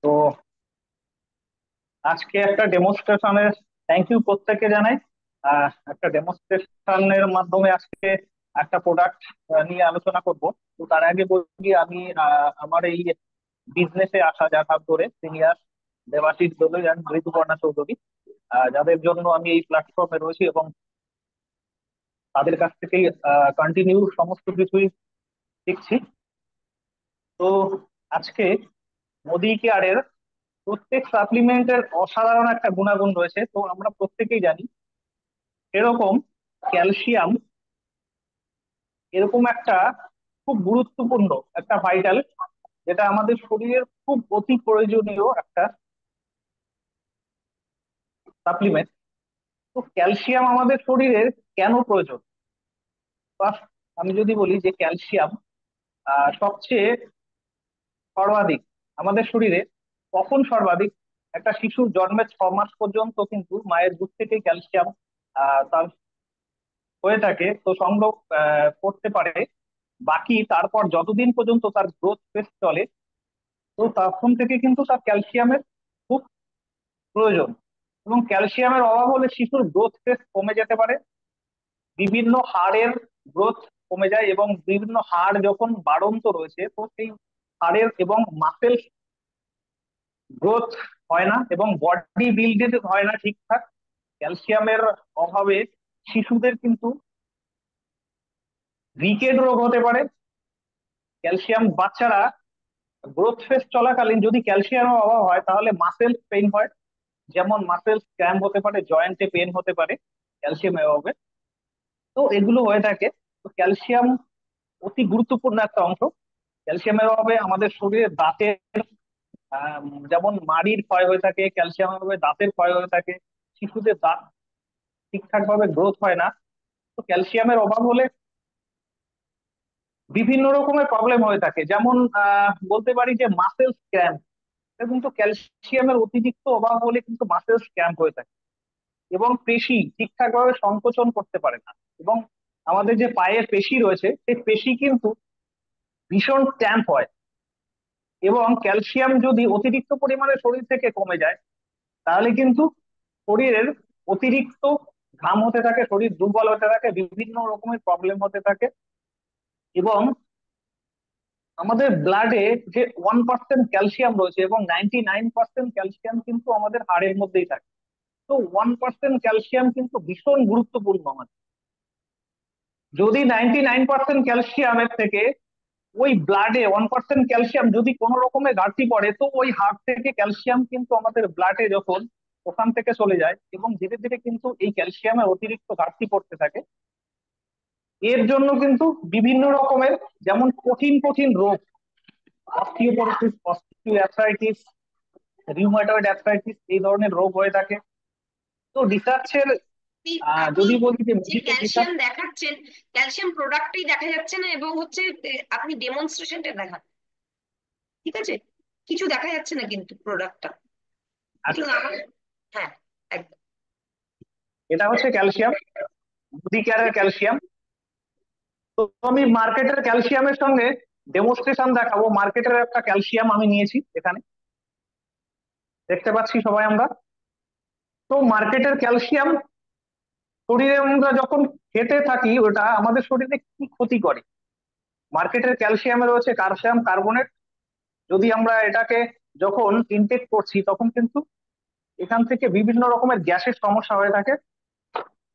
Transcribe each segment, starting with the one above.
তো আজকে একটা ডেমোনস্ট্রেশনের থ্যাংক ইউ প্রত্যেককে জানাই। একটা ডেমোনস্ট্রেশনের মাধ্যমে আজকে একটা প্রোডাক্ট নিয়ে আলোচনা করব। তো তার আগে বলি আমি আমার এই বিজনেসে আসা যার হাত ধরে সিনিয়র দেবাশিস দোলে and ঋতুপর্ণা চৌধুরী, যাদের জন্য আমি এই প্ল্যাটফর্মে রয়েছি এবং তাদের কাছ থেকেই কন্টিনিউ সমস্ত কিছুই শিখছি। তো আজকে মোদি কেয়ারের প্রত্যেক সাপ্লিমেন্টের অসাধারণ একটা গুণাগুণ রয়েছে, তো আমরা প্রত্যেকেই জানি। এরকম ক্যালসিয়াম এরকম একটা খুব গুরুত্বপূর্ণ একটা ভাইটাল, যেটা আমাদের শরীরের খুব অতি প্রয়োজনীয় একটা সাপ্লিমেন্ট। তো ক্যালসিয়াম আমাদের শরীরের কেন প্রয়োজন? First, আমি যদি বলি যে ক্যালসিয়াম সবচেয়ে সর্বাধিক আমাদের শরীরে কখন সর্বাধিক? একটা শিশু জন্মের 6 মাস পর্যন্ত কিন্তু মায়ের দুধ থেকে ক্যালসিয়াম তার হয়ে থাকে, তো সংগ্রহ করতে পারে। বাকি তারপর যতদিন পর্যন্ত তার গ্রোথ ফেজ চলে, তো তখন থেকে কিন্তু তার ক্যালসিয়ামের খুব প্রয়োজন। এবং ক্যালসিয়ামের অভাব হলে শিশুর গ্রোথ ফেজ কমে যেতে পারে, বিভিন্ন হাড়ের গ্রোথ কমে যায়, এবং বিভিন্ন হাড় যখন বাড়ন্ত রয়েছে তো সেই হাড়ের এবং মাসেল গ্রোথ হয় না এবং বডি বিল্ডেড হয় না ঠিকঠাক। ক্যালসিয়ামের অভাবে শিশুদের কিন্তু রিকেট রোগ হতে পারে। ক্যালসিয়াম বাচ্চারা গ্রোথ ফেজ চলাকালীন যদি ক্যালসিয়ামের অভাব হয় তাহলে মাসেল পেইন হয়, যেমন মাসেল ক্র্যাম্প হতে পারে, জয়েন্টে পেন হতে পারে ক্যালসিয়ামের অভাবে। তো এগুলো হয়ে থাকে। তো ক্যালসিয়াম অতি গুরুত্বপূর্ণ একটা অংশ। ক্যালসিয়ামের অভাবে আমাদের শরীরে দাঁতের যেমন মাড়ির ক্ষয় হয়ে থাকে, ক্যালসিয়ামের অভাবে দাঁতের ক্ষয় হয়ে থাকে, শিশুদের দাঁত ঠিকঠাক ভাবে গ্রোথ হয় না। তো ক্যালসিয়ামের অভাব হলে বিভিন্ন রকমের প্রবলেম হয়ে থাকে, যেমন বলতে পারি যে মাসেল ক্র্যাম্প। কিন্তু ক্যালসিয়ামের অতিরিক্ত অভাব হলে কিন্তু মাসেল ক্র্যাম্প হয়ে থাকে এবং পেশি ঠিকঠাক ভাবে সংকোচন করতে পারে না। এবং আমাদের যে পায়ের পেশি রয়েছে সেই পেশি কিন্তু ভীষণ ক্র্যাম্প হয়। এবং ক্যালসিয়াম যদি অতিরিক্ত পরিমাণে শরীর থেকে কমে যায় তাহলে কিন্তু শরীরের অতিরিক্ত ঘাম হতে থাকে, শরীর দুর্বল হতে থাকে, বিভিন্ন রকমের প্রবলেম হতে থাকে। এবং আমাদের ব্লাডে যে 1% ক্যালসিয়াম রয়েছে এবং 99% ক্যালসিয়াম কিন্তু আমাদের হাড়ের মধ্যেই থাকে। তো 1% ক্যালসিয়াম কিন্তু ভীষণ গুরুত্বপূর্ণ আমাদের। যদি 99% ক্যালসিয়ামের থেকে ওই ব্লাডে 1% ক্যালসিয়াম যদি কোনো রকমের ঘাটতি পড়ে, তো ওই হাড় থেকে ক্যালসিয়াম কিন্তু আমাদের ব্লাডে যখন ওখান থেকে চলে যায় এবং ধীরে ধীরে কিন্তু এই ক্যালসিয়ামের অতিরিক্ত ঘাটতি পড়তে থাকে। এর জন্য কিন্তু বিভিন্ন রকমের, যেমন কঠিন কঠিন রোগ, অস্টিওপোরোসিস, অস্টিওআর্থ্রাইটিস, রিউমাটয়েড অ্যাথরাইটিস, এই ধরনের রোগ হয়ে থাকে। তো রিসার্চের আপনি আপনি যদি বলি যে যে মেডিকেল ক্যালসিয়াম রিসার্চ। দেখাচ্ছেন, ক্যালসিয়াম প্রোডাক্টই দেখা যাচ্ছে না, এবং হচ্ছে আপনি ডেমনস্ট্রেশনটা দেখান, ঠিক আছে? কিছু দেখা যাচ্ছে না কিন্তু প্রোডাক্টটা একটু আমার। হ্যাঁ, একদম। এটা হচ্ছে ক্যালসিয়াম, মুদি কেয়ারের ক্যালসিয়াম। তো আমি মার্কেটের ক্যালসিয়ামের সঙ্গে ডেমোস্ট্রেশন দেখাবো। মার্কেটের একটা ক্যালসিয়াম আমি নিয়েছি এখানে, দেখতে পাচ্ছি সবাই আমরা। তো মার্কেটের ক্যালসিয়াম শরীরে আমরা যখন খেতে থাকি ওটা আমাদের শরীরে কি ক্ষতি করে? মার্কেটের ক্যালসিয়ামে রয়েছে ক্যালসিয়াম কার্বনেট। যদি আমরা এটাকে যখন ইনটেক করছি তখন কিন্তু এখান থেকে বিভিন্ন রকমের গ্যাসের সমস্যা হয়ে থাকে।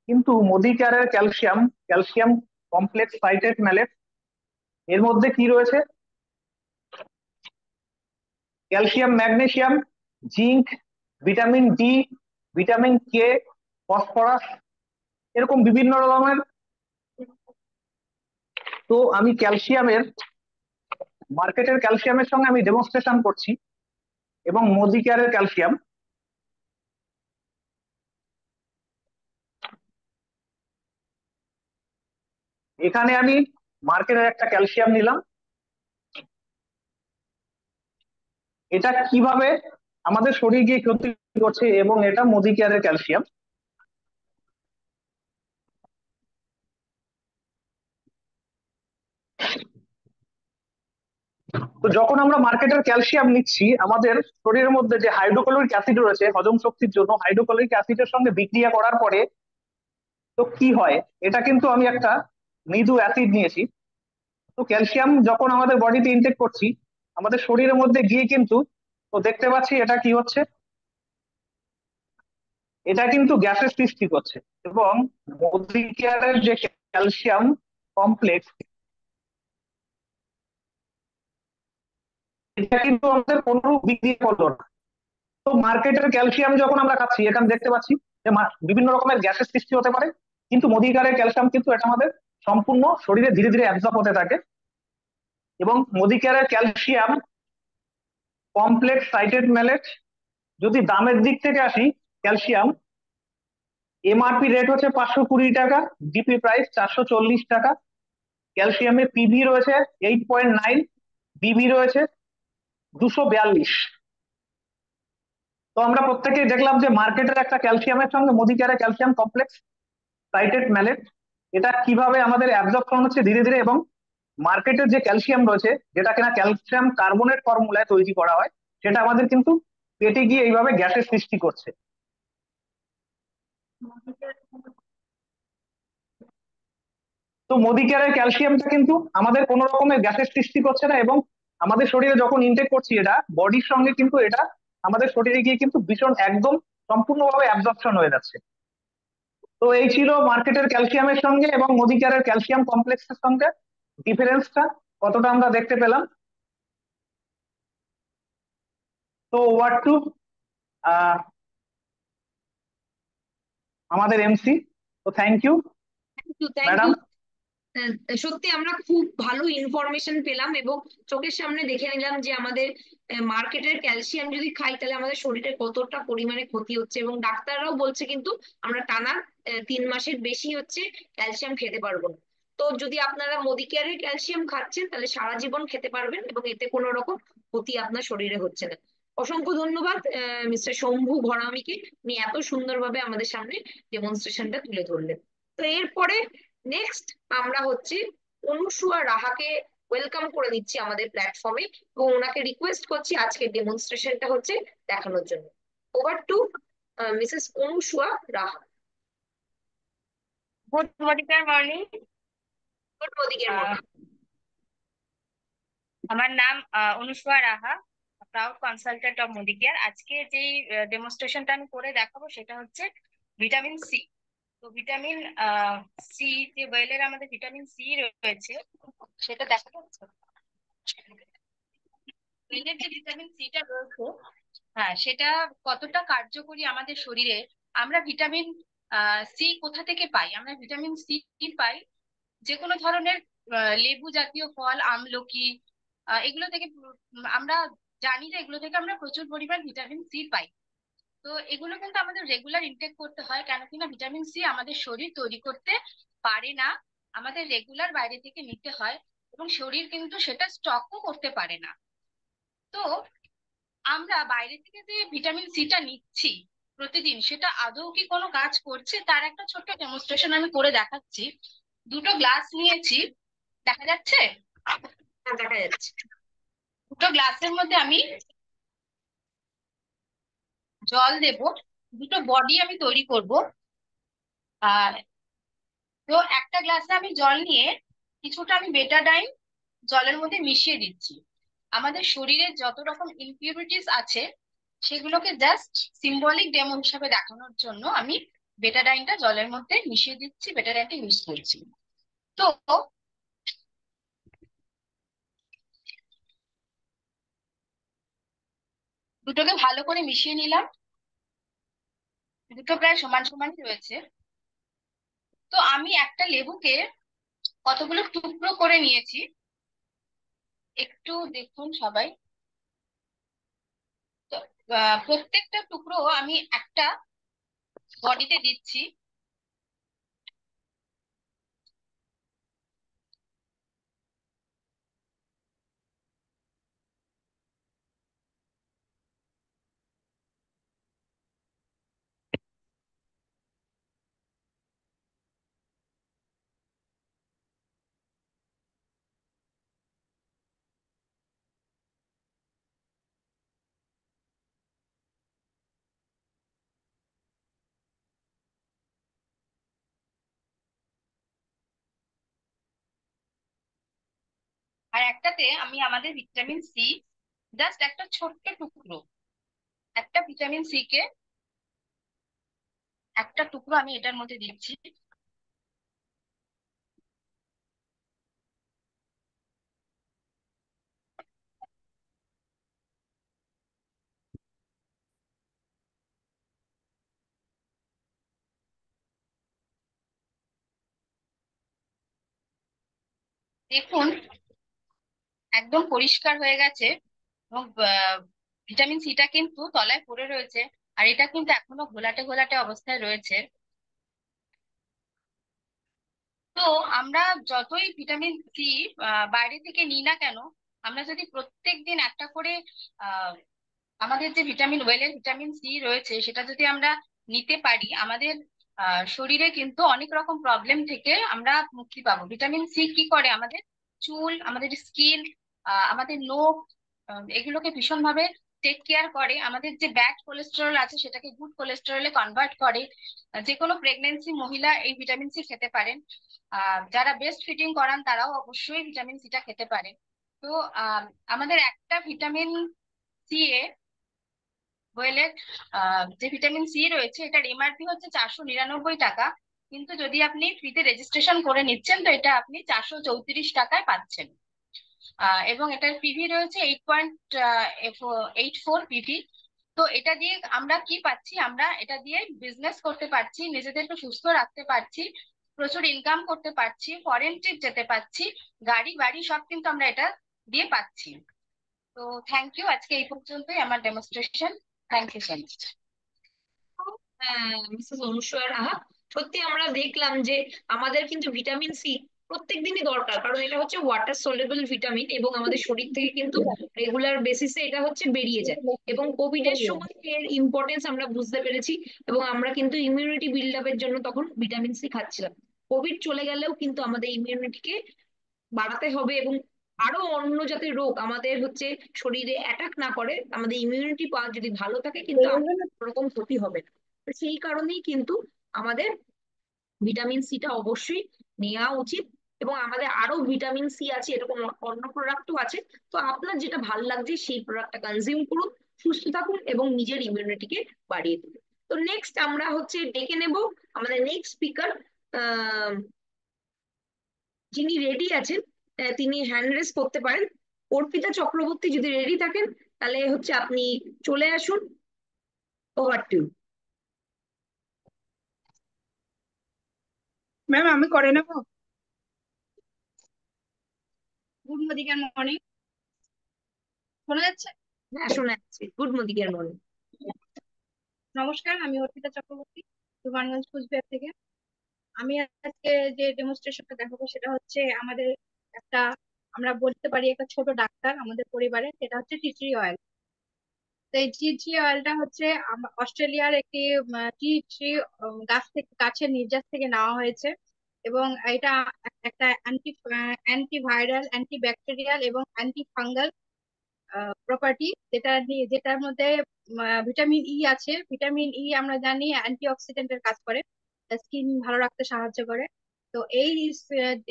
কিন্তু মোদি কেয়ারের ক্যালসিয়াম, ক্যালসিয়াম কমপ্লেক্স সাইটেট ম্যালেট, এর মধ্যে কি রয়েছে? Calcium, magnesium, zinc, vitamin D, vitamin K, phosphorus, এরকম বিভিন্ন রকমের। তো আমি ক্যালসিয়ামের, মার্কেটের ক্যালসিয়ামের সঙ্গে আমি ডেমনস্ট্রেশন করছি এবং মোদি কেয়ারের ক্যালসিয়াম। এখানে আমি মার্কেটের একটা ক্যালসিয়াম নিলাম। এটা কিভাবে আমাদের শরীরকে ক্ষতি করছে, এবং এটা মোদি কেয়ারের ক্যালসিয়াম। তো যখন আমরা মার্কেটের ক্যালসিয়াম নিচ্ছি, আমাদের শরীরের মধ্যে যে হাইড্রোক্লোরিক অ্যাসিড রয়েছে হজম শক্তির জন্য, হাইড্রোক্লোরিক অ্যাসিডের সঙ্গে বিক্রিয়া করার পরে তো কি হয়, এটা কিন্তু আমি একটা মৃদু অ্যাসিড নিয়েছি। তো ক্যালসিয়াম যখন আমাদের বডিতে ইনটেক করছি, আমাদের শরীরের মধ্যে গিয়ে কিন্তু তো দেখতে পাচ্ছি এটা কি হচ্ছে, এটা কিন্তু গ্যাসের সৃষ্টি করছে। এবং মোদিকেয়ারের যে ক্যালসিয়াম কমপ্লেক্স, এটা কিন্তু আমাদের কোনো বিক্রিয়া করলো না। তো মার্কেটের ক্যালসিয়াম যখন আমরা খাচ্ছি, এখানে দেখতে পাচ্ছি যে বিভিন্ন রকমের গ্যাসের সৃষ্টি হতে পারে, কিন্তু মোদিকেয়ারের ক্যালসিয়াম কিন্তু এটা আমাদের সম্পূর্ণ শরীরে ধীরে ধীরে অ্যাবজর্ব হতে থাকে। এবং মোদিকেয়ারের ক্যালসিয়াম কমপ্লেক্স সাইটেড ম্যালেট, যদি দামের দিক থেকে আসি, ক্যালসিয়াম এমআরপি রেট হচ্ছে 520 টাকা, জিপি প্রাইস 440 টাকা। ক্যালসিয়ামের পিভি রয়েছে 8.9, বিভি রয়েছে 242। তো আমরা প্রত্যেকেই দেখলাম যে মার্কেটের একটা ক্যালসিয়ামের সঙ্গে মোদিকেয়ারের ক্যালসিয়াম কমপ্লেক্স সাইটেড ম্যালেট, এটা কিভাবে আমাদের অ্যাবজর্পশন হচ্ছে ধীরে ধীরে। এবং মার্কেটের যে ক্যালসিয়াম রয়েছে, যেটা কিনা ক্যালসিয়াম কার্বনেট ফর্মুলায় তৈরি করা হয়, সেটা আমাদের কিন্তু পেটে গিয়ে এইভাবে গ্যাসের সৃষ্টি করছে। তো মোদিকেয়ারের ক্যালসিয়ামটা কিন্তু আমাদের কোনো রকমের গ্যাসের সৃষ্টি করছে না, এবং আমাদের শরীরে যখন ইনটেক করছি, এটা বডির সঙ্গে কিন্তু এটা আমাদের শরীরে গিয়ে কিন্তু ভীষণ একদম সম্পূর্ণভাবে অ্যাবজর্পশন হয়ে যাচ্ছে। তো এই ছিল মার্কেটের ক্যালসিয়ামের সঙ্গে এবং মোদিকেয়ারের ক্যালসিয়াম কমপ্লেক্সের সঙ্গে ডিফারেন্সটা কতটা আমরা দেখতে পেলাম। তো ওভার টু আমাদের এমসি। তো thank you thank you, thank madam. You. সত্যি আমরা খুব ভালো ইনফরমেশন পেলাম এবং চোখের সামনে দেখে নিলাম যে আমাদের মার্কেটের ক্যালসিয়াম যদি খাই তাহলে আমাদের শরীরে কতটা পরিমাণে ক্ষতি হচ্ছে, এবং ডাক্তাররাও বলছে কিন্তু আমরা টানা 3 মাসের বেশি হচ্ছে ক্যালসিয়াম খেতে পারবো না। তো যদি আপনারা মোদিকেয়ারের ক্যালসিয়াম খাচ্ছেন তাহলে সারা জীবন খেতে পারবেন এবং এতে কোনো রকম ক্ষতি আপনার শরীরে হচ্ছে না। অসংখ্য ধন্যবাদ মিস্টার শম্ভু ভরামিকে, উনি এত সুন্দরভাবে আমাদের সামনে ডেমনস্ট্রেশনটা তুলে ধরলেন। তো এরপরে নেক্সট আমরা হচ্ছে অনুসুয়া রাহাকে ওয়েলকাম করে দিচ্ছি আমাদের প্ল্যাটফর্মে, এবং ওনাকে রিকোয়েস্ট করছি আজকে ডেমনস্ট্রেশনটা হচ্ছে দেখানোর জন্য। Over to Mrs Anusuya Raha. Good morning. Good morning. আমার নাম Anushka Raha, proud consultant of Modicare. আজকে যেই ডেমনস্ট্রেশনটা আমি করে দেখাবো সেটা হচ্ছে ভিটামিন সি। তো ভিটামিন সি, যে ওয়েলের আমাদের ভিটামিন সি রয়েছে সেটা দেখা যাচ্ছে। ওয়েলের যে ভিটামিন সিটা রয়েছে, হ্যাঁ, সেটা কতটা কার্যকরী আমাদের শরীরে। আমরা ভিটামিন সি কোথা থেকে পাই? আমরা ভিটামিন সি পাই যে কোনো ধরনের লেবু জাতীয় ফল, আমলকি, এগুলো থেকে আমরা জানি যে এগুলো থেকে আমরা প্রচুর পরিমাণ ভিটামিন সি পাই। তো এগুলো কিন্তু আমাদের রেগুলার ইনটেক করতে হয়, কেন কিনা ভিটামিন সি আমাদের শরীর তৈরি করতে পারে না, আমাদের রেগুলার বাইরে থেকে নিতে হয়, এবং শরীর কিন্তু সেটা স্টকও করতে পারে না। তো আমরা বাইরে থেকে যে ভিটামিন সিটা নিচ্ছি প্রতিদিন, সেটা আদৌ কি কোনো কাজ করছে তার একটা ছোট্ট ডেমনস্ট্রেশন আমি করে দেখাচ্ছি। দুটো গ্লাস নিয়েছি, দেখা যাচ্ছে? হ্যাঁ, দেখা যাচ্ছে। দুটো গ্লাসের মধ্যে আমি জল দেব, দুটো বডি আমি তৈরি করব। আর তো একটা গ্লাসে আমি জল নিয়ে কিছুটা আমি বেটাডাইন জলের মধ্যে মিশিয়ে দিচ্ছি। আমাদের শরীরে যত রকম ইমপিউরিটিস আছে সেগুলোকে জাস্ট সিম্বলিক ডেমো হিসাবে দেখানোর জন্য আমি বেটাডাইনটা জলের মধ্যে মিশিয়ে দিচ্ছি, বেটাডাইনটা ইউজ করছি। তো দুটোকে ভালো করে মিশিয়ে নিলাম, দুটো প্রায় সমান সমানই রয়েছে। তো আমি একটা লেবুকে কতগুলো টুকরো করে নিয়েছি, একটু দেখুন সবাই। তো প্রত্যেকটা টুকরো আমি একটা বডিতে দিচ্ছি। একটাতে আমি আমাদের ভিটামিন সি, জাস্ট একটা ছোট্ট টুকরো, একটা ভিটামিন সি কে একটা টুকরো আমি এটার মধ্যে দিচ্ছি। দেখুন একদম পরিষ্কার হয়ে গেছে, এবং ভিটামিন সিটা কিন্তু তলায় পড়ে রয়েছে, আর এটা কিন্তু এখনো ঘোলাটে ঘোলাটে অবস্থায় রয়েছে। তো আমরা যতই ভিটামিন সি বাইরে থেকে নিই না কেন, আমরা যদি প্রত্যেক দিন একটা করে আহ আমাদের যে ভিটামিন ওয়েলের ভিটামিন সি রয়েছে সেটা যদি আমরা নিতে পারি, আমাদের শরীরে কিন্তু অনেক রকম প্রবলেম থেকে আমরা মুক্তি পাবো। ভিটামিন সি কি করে, আমাদের চুল, আমাদের স্কিন, আমাদের নখ, এগুলোকে ভীষণভাবে টেক কেয়ার করে। আমাদের যে ব্যাড কোলেস্টেরল আছে সেটাকে গুড কোলেস্টেরলে কনভার্ট করে। যে কোনো প্রেগনেন্সি মহিলা এই ভিটামিন সি খেতে পারেন। যারা ব্রেস্ট ফিডিং করান তারাও অবশ্যই ভিটামিন সিটা খেতে পারেন। তো আহ, আমাদের একটা ভিটামিন সি এ ওয়েলের যে ভিটামিন সি রয়েছে এটার এমআরপি হচ্ছে 499 টাকা, কিন্তু যদি আপনি ফ্রিতে রেজিস্ট্রেশন করে নিচ্ছেন তো এটা আপনি 434 টাকায় পাচ্ছেন। এবং এটার পিভি রয়েছে 8.84 পিভি। তো এটা দিয়ে আমরা কি পাচ্ছি, আমরা এটা দিয়ে বিজনেস করতে পারছি, নিজেদেরকে সুস্থ রাখতে পারছি, প্রচুর ইনকাম করতে পারছি, ফরেন ট্রিপ যেতে পারছি, গাড়ি বাড়ি সব কিন্তু আমরা এটা দিয়ে পাচ্ছি। তো থ্যাংক ইউ, আজকে এই পর্যন্তই আমার demonstration. Thank you so much. হ্যাঁ, মিসেস অনুসয়া রাহা, সত্যি আমরা দেখলাম যে আমাদের কিন্তু ভিটামিন সি প্রত্যেকদিনই দরকার, কারণ এটা হচ্ছে ওয়াটার সলিউবল ভিটামিন এবং আমাদের শরীর থেকে কিন্তু রেগুলার বেসিসে এটা হচ্ছে বেরিয়ে যায়। এবং কোভিড এর সময় এর ইম্পর্টেন্স আমরা বুঝতে পেরেছি, এবং আমরা কিন্তু ইমিউনিটি বিল্ড আপের জন্য তখন ভিটামিন সি খাচ্ছিলাম। কোভিড চলে গেলেও কিন্তু আমাদের ইমিউনিটিকে বাড়াতে হবে, এবং আরো অন্য যাতে রোগ আমাদের হচ্ছে শরীরে অ্যাটাক না করে, আমাদের ইমিউনিটি পাওয়ার যদি ভালো থাকে কিন্তু আমাদের কোনো রকম ক্ষতি হবে না। তো সেই কারণেই কিন্তু আমাদের ভিটামিন সিটা অবশ্যই নেওয়া উচিত। এবং আমাদের আরো ভিটামিন সি আছে, এরকম অন্য প্রোডাক্টও আছে। তো আপনার যেটা ভালো লাগছে সেই প্রোডাক্টটা কনজিউম করুন, সুস্থ থাকুন এবং নিজের ইমিউনিটিকে বাড়িয়ে তুলুন। তো নেক্সট আমরা হচ্ছে ডেকে নেব আমাদের নেক্সট স্পিকার, যিনি রেডি আছেন। তিনি হ্যান্ড রেস করতে পারেন। অর্পিতা চক্রবর্তী যদি রেডি থাকেন তাহলে হচ্ছে আপনি চলে আসুন। Over to. ম্যাম আমি করে নেবো। গুড মর্নিং, শোনা যাচ্ছে? হ্যাঁ, শোনা যাচ্ছে। Good morning morning. নমস্কার, আমি অর্পিতা চক্রবর্তী, সুবর্ণগঞ্জ কুচবিহার থেকে। আমি আজকে যে ডেমনস্ট্রেশনটা দেখাবো সেটা হচ্ছে আমাদের একটা, আমরা বলতে পারি একটা ছোট ডাক্তার আমাদের পরিবারে, সেটা হচ্ছে টি ট্রি অয়েল। তো এই টি ট্রি অয়েলটা হচ্ছে অস্ট্রেলিয়ার একটি টি ট্রি গাছ থেকে, গাছের নির্যাস থেকে নেওয়া হয়েছে। এবং এটা একটা অ্যান্টিভাইরাল, অ্যান্টিব্যাকটেরিয়াল এবং অ্যান্টি ফাঙ্গাল প্রপার্টি, যেটার মধ্যে ভিটামিন ই আছে। ভিটামিন ই আমরা জানি অ্যান্টি অক্সিডেন্টের কাজ করে, স্কিন ভালো রাখতে সাহায্য করে। তো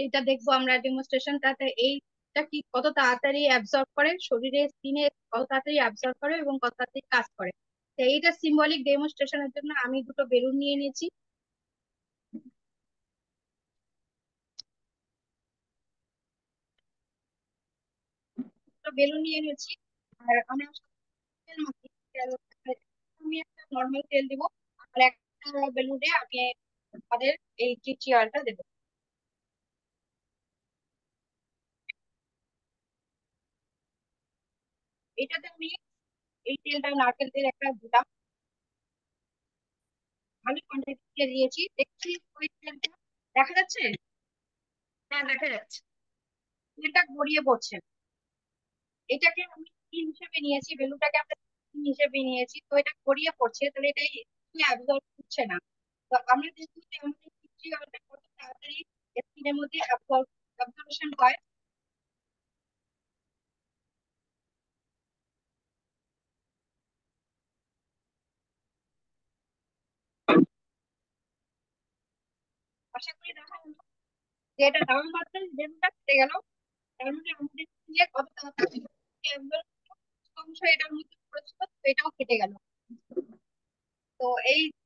এটা দেখবো আমরা ডেমোনস্ট্রেশনটাতে, এইটা কি কত তাড়াতাড়ি অ্যাবজর্ব করে শরীরে, স্কিনে কত তাড়াতাড়ি অ্যাবজর্ব করে এবং কত তাড়াতাড়ি কাজ করে। তো এইটা সিম্বলিক ডেমোনস্ট্রেশনের জন্য আমি দুটো বেলুন নিয়ে নিয়েছি। দুটো বেলুন নিয়ে নিয়েছি। আর আমরা তেল মাখি। আমি একটা নর্মাল তেল দিব, আর একটা বেলুনে আমি আমাদের এই চিচি অয়েলটা দেবো। এটাতে আমি এই তেলটা, নারকেল তেল একটা দিলাম, ভালো কোয়ান্টিটি দিয়েছি। দেখছি ওই তেলটা দেখা যাচ্ছে, হ্যাঁ, দেখা যাচ্ছে। তেলটা গড়িয়ে পড়ছে। এটাকে আমি কি হিসেবে নিয়েছি, বেলুনটাকে আমরা কি হিসেবে নিয়েছি, তো এটা গড়িয়ে পড়ছে, তাহলে এটাই অ্যাবজর্ব হচ্ছে না। তো আমরা দেখি যে আমাদের চিচি অয়েলটা কত তাড়াতাড়ি স্কিনের মধ্যে অ্যাবজর্পশন হয়। আশা করি দেখা যে এটা দেওয়ার মাত্র বেলুনটা কেটে গেল। তার মানে আমাদের দিয়ে কত তাড়াতাড়ি absorb অংশ এটার মধ্যে পড়েছিল, তো এটাও কেটে গেল। তো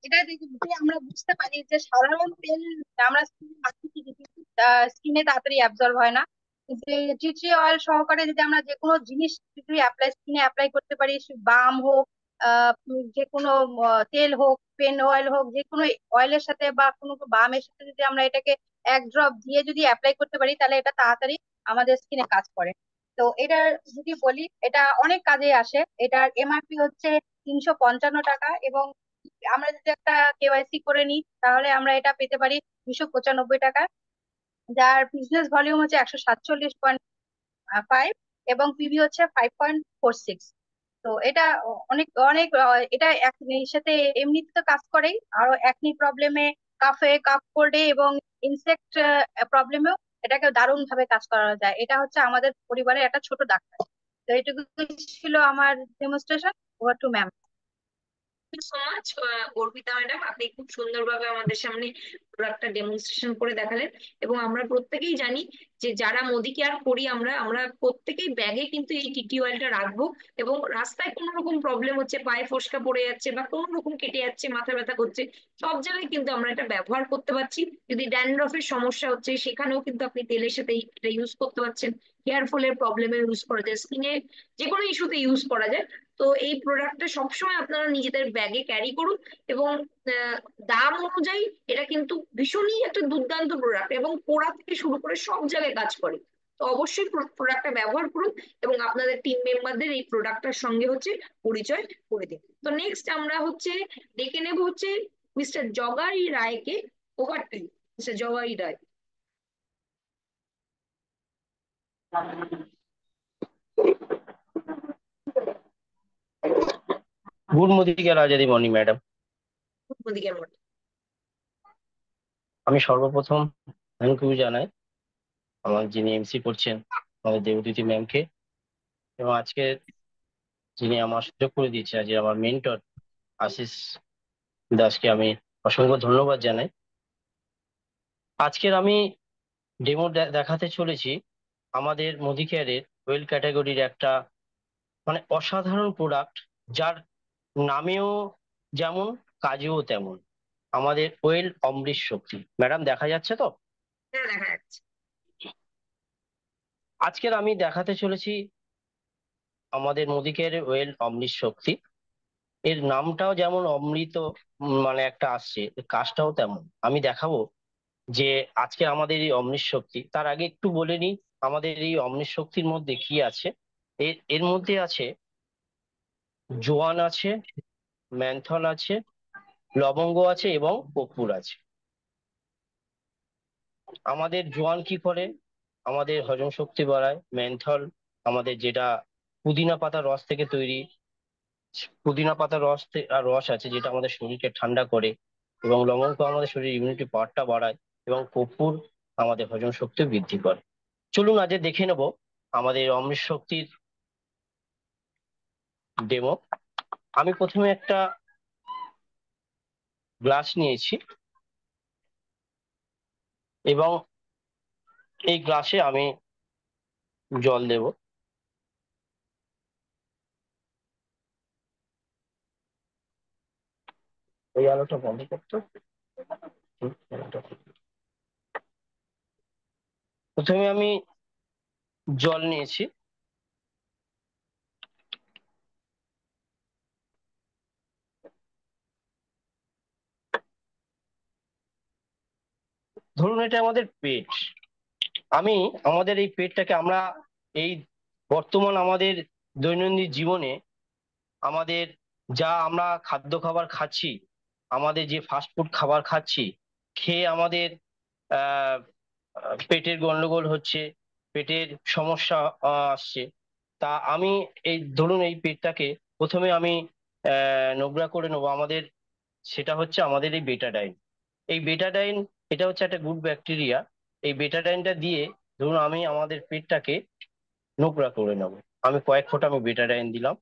এটা দেখে আমরা বুঝতে পারি যে সাধারণ তেল আমরা স্কিনে মাখি কিন্তু স্কিনে তাড়াতাড়ি অ্যাবজর্ব হয় না। যে টি ট্রি অয়েল সহকারে যদি আমরা যে কোনো জিনিস যদি স্কিনে অ্যাপ্লাই করতে পারি, বাম হোক, যে কোনো তেল হোক, পেন অয়েল হোক, যে কোনো অয়েলের সাথে বা কোনো বামের সাথে যদি আমরা এটাকে এক ড্রপ দিয়ে যদি অ্যাপ্লাই করতে পারি, তাহলে এটা তাড়াতাড়ি আমাদের স্কিনে কাজ করে। তো এটার যদি বলি, এটা অনেক কাজে আসে। এটার এমআরপি হচ্ছে 355 টাকা, এবং আমরা যদি একটা কেওয়াইসি করে নিই তাহলে আমরা এটা পেতে পারি 295 টাকা, যার বিজনেস ভলিউম হচ্ছে 147.5, এবং পিভি হচ্ছে 5.46। তো এটা অনেক অনেক এটা এর সাথে এমনিতে তো কাজ করেই, আরো একনি প্রবলেমে, কাফ কোল্ডে এবং ইনসেক্ট প্রবলেমেও এটাকে দারুণ ভাবে কাজ করা যায়। এটা হচ্ছে আমাদের পরিবারের একটা ছোট ডাক্তার। তো এটুকু ছিল আমার demonstration. Over to ma'am. So much Arpita madam, আপনি খুব সুন্দরভাবে আমাদের সামনে প্রোডাক্টটা ডেমনস্ট্রেশন করে দেখালেন। এবং আমরা প্রত্যেকেই জানি যে যারা মোদি কেয়ার করি, আমরা আমরা প্রত্যেকেই ব্যাগে কিন্তু এই টিটি অয়েলটা রাখবো। এবং রাস্তায় কোনো রকম প্রবলেম হচ্ছে, পায়ে ফোস্কা পড়ে যাচ্ছে বা কোনো রকম কেটে যাচ্ছে, মাথা ব্যথা করছে, সব জায়গায় কিন্তু আমরা এটা ব্যবহার করতে পারছি। যদি ড্যান্ড্রফের সমস্যা হচ্ছে, সেখানেও কিন্তু আপনি তেলের সাথে এটা ইউজ করতে পারছেন। হেয়ার ফলের প্রবলেমে ইউজ করা যায়, স্কিনে যে কোনো ইস্যুতে ইউজ করা যায়। তো এই প্রোডাক্টটা সবসময় আপনারা নিজেদের ব্যাগে ক্যারি করুন। এবং আহ, দাম অনুযায়ী এটা কিন্তু ভীষণই একটা দুর্দান্ত প্রোডাক্ট, এবং পোড়া থেকে শুরু করে সব জায়গায় কাজ করে। তো অবশ্যই প্রোডাক্টটা ব্যবহার করুন এবং আপনাদের টিম মেম্বারদের এই প্রোডাক্টটার সঙ্গে হচ্ছে পরিচয় করে দিন। তো নেক্সট আমরা হচ্ছে ডেকে নেব হচ্ছে মিস্টার জগাই রায়কে। Over to you, Mr Jagai Roy. Good morning রাজাদি, মর্নিং ম্যাডাম। ওদিকে আমি সর্বপ্রথম থ্যাংক ইউ জানাই আমার যিনি এমসি করছেন, আমাদের দেবদূতি ম্যামকে, এবং আজকে যিনি আমার সুযোগ করে দিয়েছে, আজ আমার মেন্টর আশিস দাসকে আমি অসংখ্য ধন্যবাদ জানাই। আজকের আমি ডেমো দেখাতে চলেছি আমাদের মোদি কেয়ারের ওয়েল ক্যাটাগরির একটা মানে অসাধারণ প্রোডাক্ট, যার নামেও যেমন কাজেও তেমন, আমাদের ওয়েল অমৃত শক্তি। ম্যাডাম দেখা যাচ্ছে তো? হ্যাঁ, দেখা যাচ্ছে। আজকের আমি দেখাতে চলেছি আমাদের মোদিকের ওয়েল অমৃত শক্তি। এর নামটাও যেমন অমৃত মানে একটা আসছে, এর কাজটাও তেমন। আমি দেখাবো যে আজকে আমাদের এই অমৃত শক্তি, তার আগে একটু বলে নিই আমাদের এই অমৃত শক্তির মধ্যে কি আছে। এর এর মধ্যে আছে জোয়ান আছে, ম্যান্থন আছে, লবঙ্গ আছে এবং কর্পূর আছে। আমাদের জোয়ান কি করে? আমাদের হজম শক্তি বাড়ায়। ম্যান্থল আমাদের যেটা পুদিনা পাতার রস থেকে তৈরি, পুদিনা পাতার রস আছে যেটা আমাদের শরীরকে ঠান্ডা করে, এবং লবঙ্গ আমাদের শরীরের ইমিউনিটি পাওয়ারটা বাড়ায়, এবং কর্পূর আমাদের হজম শক্তি বৃদ্ধি করে। চলুন আজ দেখে নেব আমাদের অমৃত শক্তির ডেমো। আমি প্রথমে একটা গ্লাস নিয়েছি এবং এই গ্লাসে আমি জল দেব। এই আলোটা বন্ধ করতো। প্রথমে আমি জল নিয়েছি, ধরুন এটা আমাদের পেট। আমি আমাদের এই পেটটাকে আমরা এই বর্তমান আমাদের দৈনন্দিন জীবনে আমাদের যা আমরা খাদ্য খাবার খাচ্ছি, আমাদের যে ফাস্টফুড খাবার খাচ্ছি, খেয়ে আমাদের আহ পেটের গন্ডগোল হচ্ছে, পেটের সমস্যা আসছে। তা আমি এই ধরুন এই পেটটাকে প্রথমে আমি নোংরা করে নেবো। আমাদের সেটা হচ্ছে আমাদের এই বেটাডাইন। এই বেটাডাইন এটা হচ্ছে একটা গুড ব্যাকটেরিয়া। এই বেটাডাইনটা দিয়ে ধরুন আমি আমাদের পেটটাকে নোংরা করে নেবো। আমি কয়েক ফোঁটা আমি বেটাডাইন দিলাম।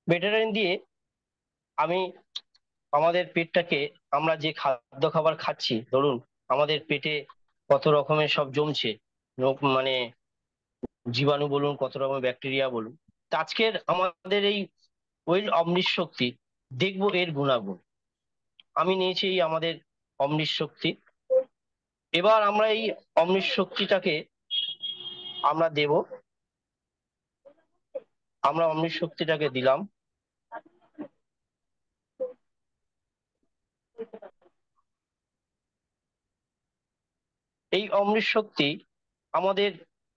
বেটারাইন দিয়ে আমি আমাদের পেটটাকে, আমরা যে খাদ্য খাবার খাচ্ছি, ধরুন আমাদের পেটে কত রকমের সব জমছে, মানে জীবাণু বলুন, কত রকমের ব্যাকটেরিয়া বলুন। তা আজকের আমাদের এই ওয়েল অমৃত শক্তি, দেখবো এর গুণাগুণ। আমি নিয়েছি এই আমাদের অমৃত শক্তি। এবার আমরা এই অমৃত শক্তিটাকে আমরা দেব। আমরা অমৃত শক্তিটাকে দিলাম। এই অমৃত শক্তি আমাদের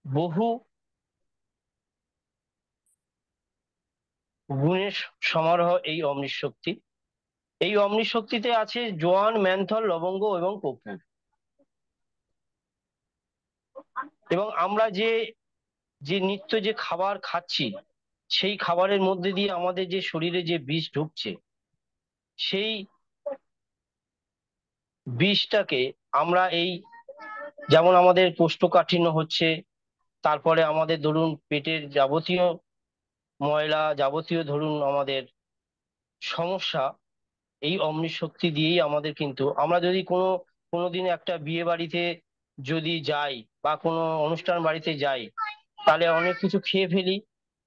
বহু গুণের সমারোহ। এই অমৃত শক্তি, এই অমৃত শক্তিতে আছে জোয়ান, ম্যান্থল, লবঙ্গ এবং কর্পূর। এবং আমরা যে যে নিত্য যে খাবার খাচ্ছি, সেই খাবারের মধ্যে দিয়ে আমাদের যে শরীরে যে বিষ ঢুকছে, সেই বিষটাকে আমরা এই, যেমন আমাদের কোষ্ঠকাঠিন্য হচ্ছে, তারপরে আমাদের ধরুন পেটের যাবতীয় ময়লা, যাবতীয় ধরুন আমাদের সমস্যা, এই অমৃত শক্তি দিয়েই আমাদের, কিন্তু আমরা যদি কোনোদিন একটা বিয়ে বাড়িতে যদি যাই বা কোনো অনুষ্ঠান বাড়িতে যাই, তাহলে অনেক কিছু খেয়ে ফেলি।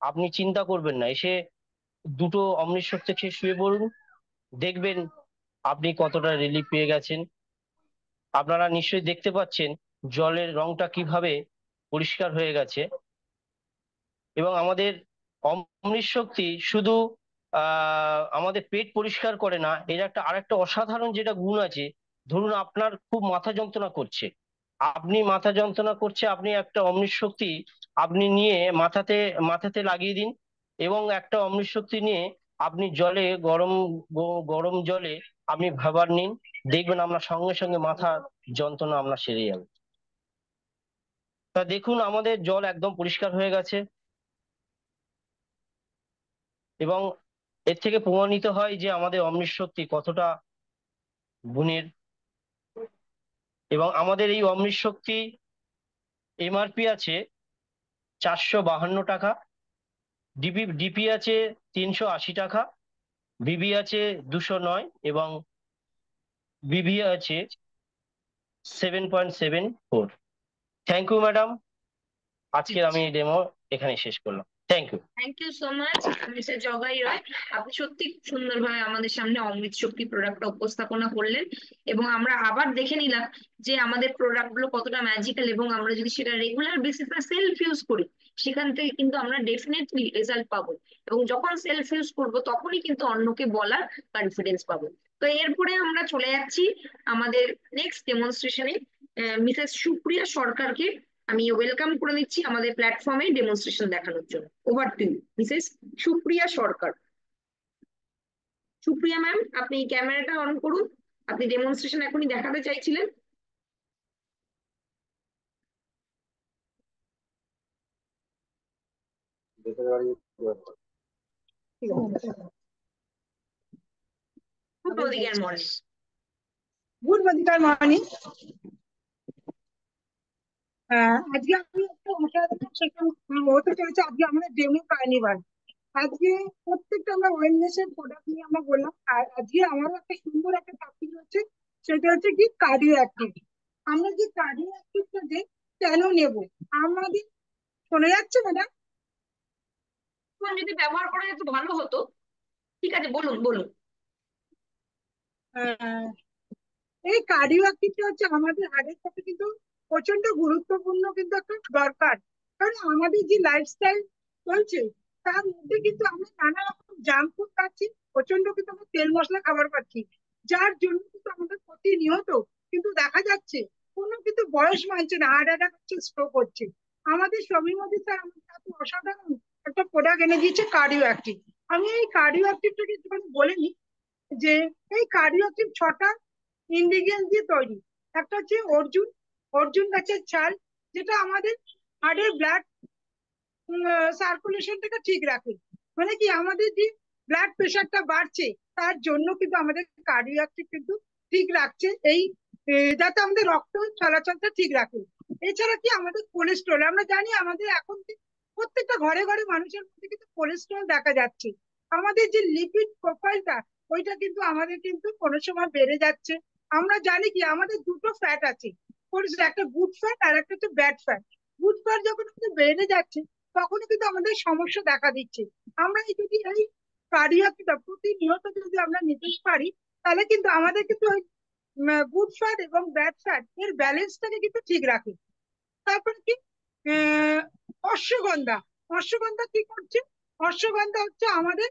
আপনি চিন্তা করবেন না, এসে দুটো অমৃত শক্তি খেয়ে শুয়ে পড়ুন, দেখবেন আপনি কতটা রিলিফ পেয়ে গেছেন। আপনারা নিশ্চয়ই দেখতে পাচ্ছেন জলের রংটা কিভাবে পরিষ্কার হয়ে গেছে। এবং আমাদের অমৃত শক্তি শুধু আমাদের পেট পরিষ্কার করে না, এর একটা আরেকটা অসাধারণ যেটা গুণ আছে। ধরুন আপনার খুব মাথা যন্ত্রণা করছে, আপনি একটা অমৃত শক্তি আপনি নিয়ে মাথাতে মাথাতে লাগিয়ে দিন, এবং একটা অমৃত শক্তি নিয়ে আপনি জলে, গরম জলে আপনি ভাবার নিন, দেখবেন আপনার সঙ্গে সঙ্গে মাথা যন্ত্রণা আপনার সেরে যাবে। তা দেখুন আমাদের জল একদম পরিষ্কার হয়ে গেছে। এবং এর থেকে প্রমাণিত হয় যে আমাদের অমৃত শক্তি কতটা গুণের। এবং আমাদের এই অমৃত শক্তি এমআরপি আছে 452 টাকা, ডিপি আছে 380 টাকা, বিবি আছে 209, এবং বিভি আছে 7.74। থ্যাংক ইউ ম্যাডাম, আজকের আমি এই ডেমো এখানে শেষ করলাম। Thank you. Thank you so much Mr Jagai Roy. আপনি সত্যি খুব সুন্দরভাবে আমাদের সামনে অমৃত শক্তি প্রোডাক্টটা উপস্থাপনা করলেন, এবং আমরা আবার দেখে নিলাম যে আমাদের প্রোডাক্ট গুলো কতটা ম্যাজিক্যাল, এবং আমরা যদি সেটা রেগুলার বেসিসে সেলফ ইউজ করি, সেখান থেকে কিন্তু আমরা ডেফিনেটলি রেজাল্ট পাবো। এবং যখন সেলফ ইউজ করবো তখনই কিন্তু অন্যকে বলার কনফিডেন্স পাবো। তো এরপরে আমরা চলে যাচ্ছি আমাদের নেক্সট ডেমনস্ট্রেশনে। মিসেস সুপ্রিয়া সরকারকে আমি ওয়েলকাম করে নিচ্ছি আমাদের প্ল্যাটফর্মে ডেমনস্ট্রেশন দেখানোর জন্য। Over to Mrs Supriya Sarkar. Supriya ma'am, আপনি ক্যামেরাটা অন করুন। আপনি ডেমনস্ট্রেশন এখনই দেখাতে চাইছিলেন। Good morning. Good morning. আজকে আমি একটা অসাধারণ সেশন হতে চলেছে। আজকে আমাদের ডেমো কার্নিভাল। আজকে প্রত্যেকটা আমরা ওয়েলনেস এর প্রোডাক্ট নিয়ে আমরা বললাম, আর আজকে আমারও একটা সুন্দর একটা টপিক হচ্ছে, সেটা হচ্ছে কি কার্ডিও অ্যাক্টিভ। আমরা যে কার্ডিও অ্যাক্টিভটাকে কেন নেব, আমাদের শোনা যাচ্ছে ম্যাডাম? যদি ব্যবহার করা যেত ভালো হতো। ঠিক আছে, বলুন বলুন। এই কার্ডিও অ্যাক্টিভটা হচ্ছে আমাদের আগের সাথে কিন্তু প্রচন্ড গুরুত্বপূর্ণ কিন্তু একটা দরকার। কারণ আমাদের যে লাইফস্টাইল চলছে, তার মধ্যে কিন্তু আমরা নানা রকম জাঙ্ক ফুড খাচ্ছি, প্রচন্ড কিন্তু আমরা তেল মশলা খাবার খাচ্ছি, যার জন্য কিন্তু আমাদের প্রতিনিয়ত কিন্তু দেখা যাচ্ছে কোনো কিন্তু বয়স মানছে না, হার্ট অ্যাটাক হচ্ছে, স্ট্রোক হচ্ছে। আমাদের সবই মধ্যে স্যার আমাদের এত অসাধারণ একটা প্রোডাক্ট এনে দিয়েছে কার্ডিও অ্যাক্টিভ। আমি এই কার্ডিও অ্যাক্টিভটাকে একটুখানি বলে নিই যে এই কার্ডিও অ্যাক্টিভ 6টা ইনগ্রিডিয়েন্ট দিয়ে তৈরি। একটা হচ্ছে অর্জুন গাছের ছাল, যেটা আমাদের হার্টের ব্লাড সার্কুলেশনটাকে ঠিক রাখে। মানে কি আমাদের যে ব্লাড প্রেশারটা বাড়ছে, তার জন্য কিন্তু আমাদের কার্ডিয়াকটি কিন্তু ঠিক রাখছে, এই যাতে আমাদের রক্ত চলাচলটা ঠিক রাখে। এছাড়া কি আমাদের কোলেস্ট্রল, আমরা জানি আমাদের এখন প্রত্যেকটা ঘরে ঘরে মানুষের মধ্যে কিন্তু কোলেস্ট্রল দেখা যাচ্ছে। আমাদের যে লিপিড প্রোফাইলটা ওইটা কিন্তু আমাদের কিন্তু কোনো সময় বেড়ে যাচ্ছে। আমরা জানি কি আমাদের দুটো ফ্যাট আছে, একটা গুড ফ্যাট আর একটা হচ্ছে ব্যাড ফ্যাট। গুড ফ্যাট যখন আমাদের বেড়ে যাচ্ছে তখনই কিন্তু আমাদের সমস্যা দেখা দিচ্ছে। আমরা যদি এই কার্ডিয়াকটা প্রতিনিয়ত যদি আমরা নিতে পারি তাহলে কিন্তু আমাদের কিন্তু ওই গুড ফ্যাট এবং ব্যাড ফ্যাট এর ব্যালেন্সটাকে কিন্তু ঠিক রাখে। তারপরে কি আহ অশ্বগন্ধা, অশ্বগন্ধা কি করছে? অশ্বগন্ধা হচ্ছে আমাদের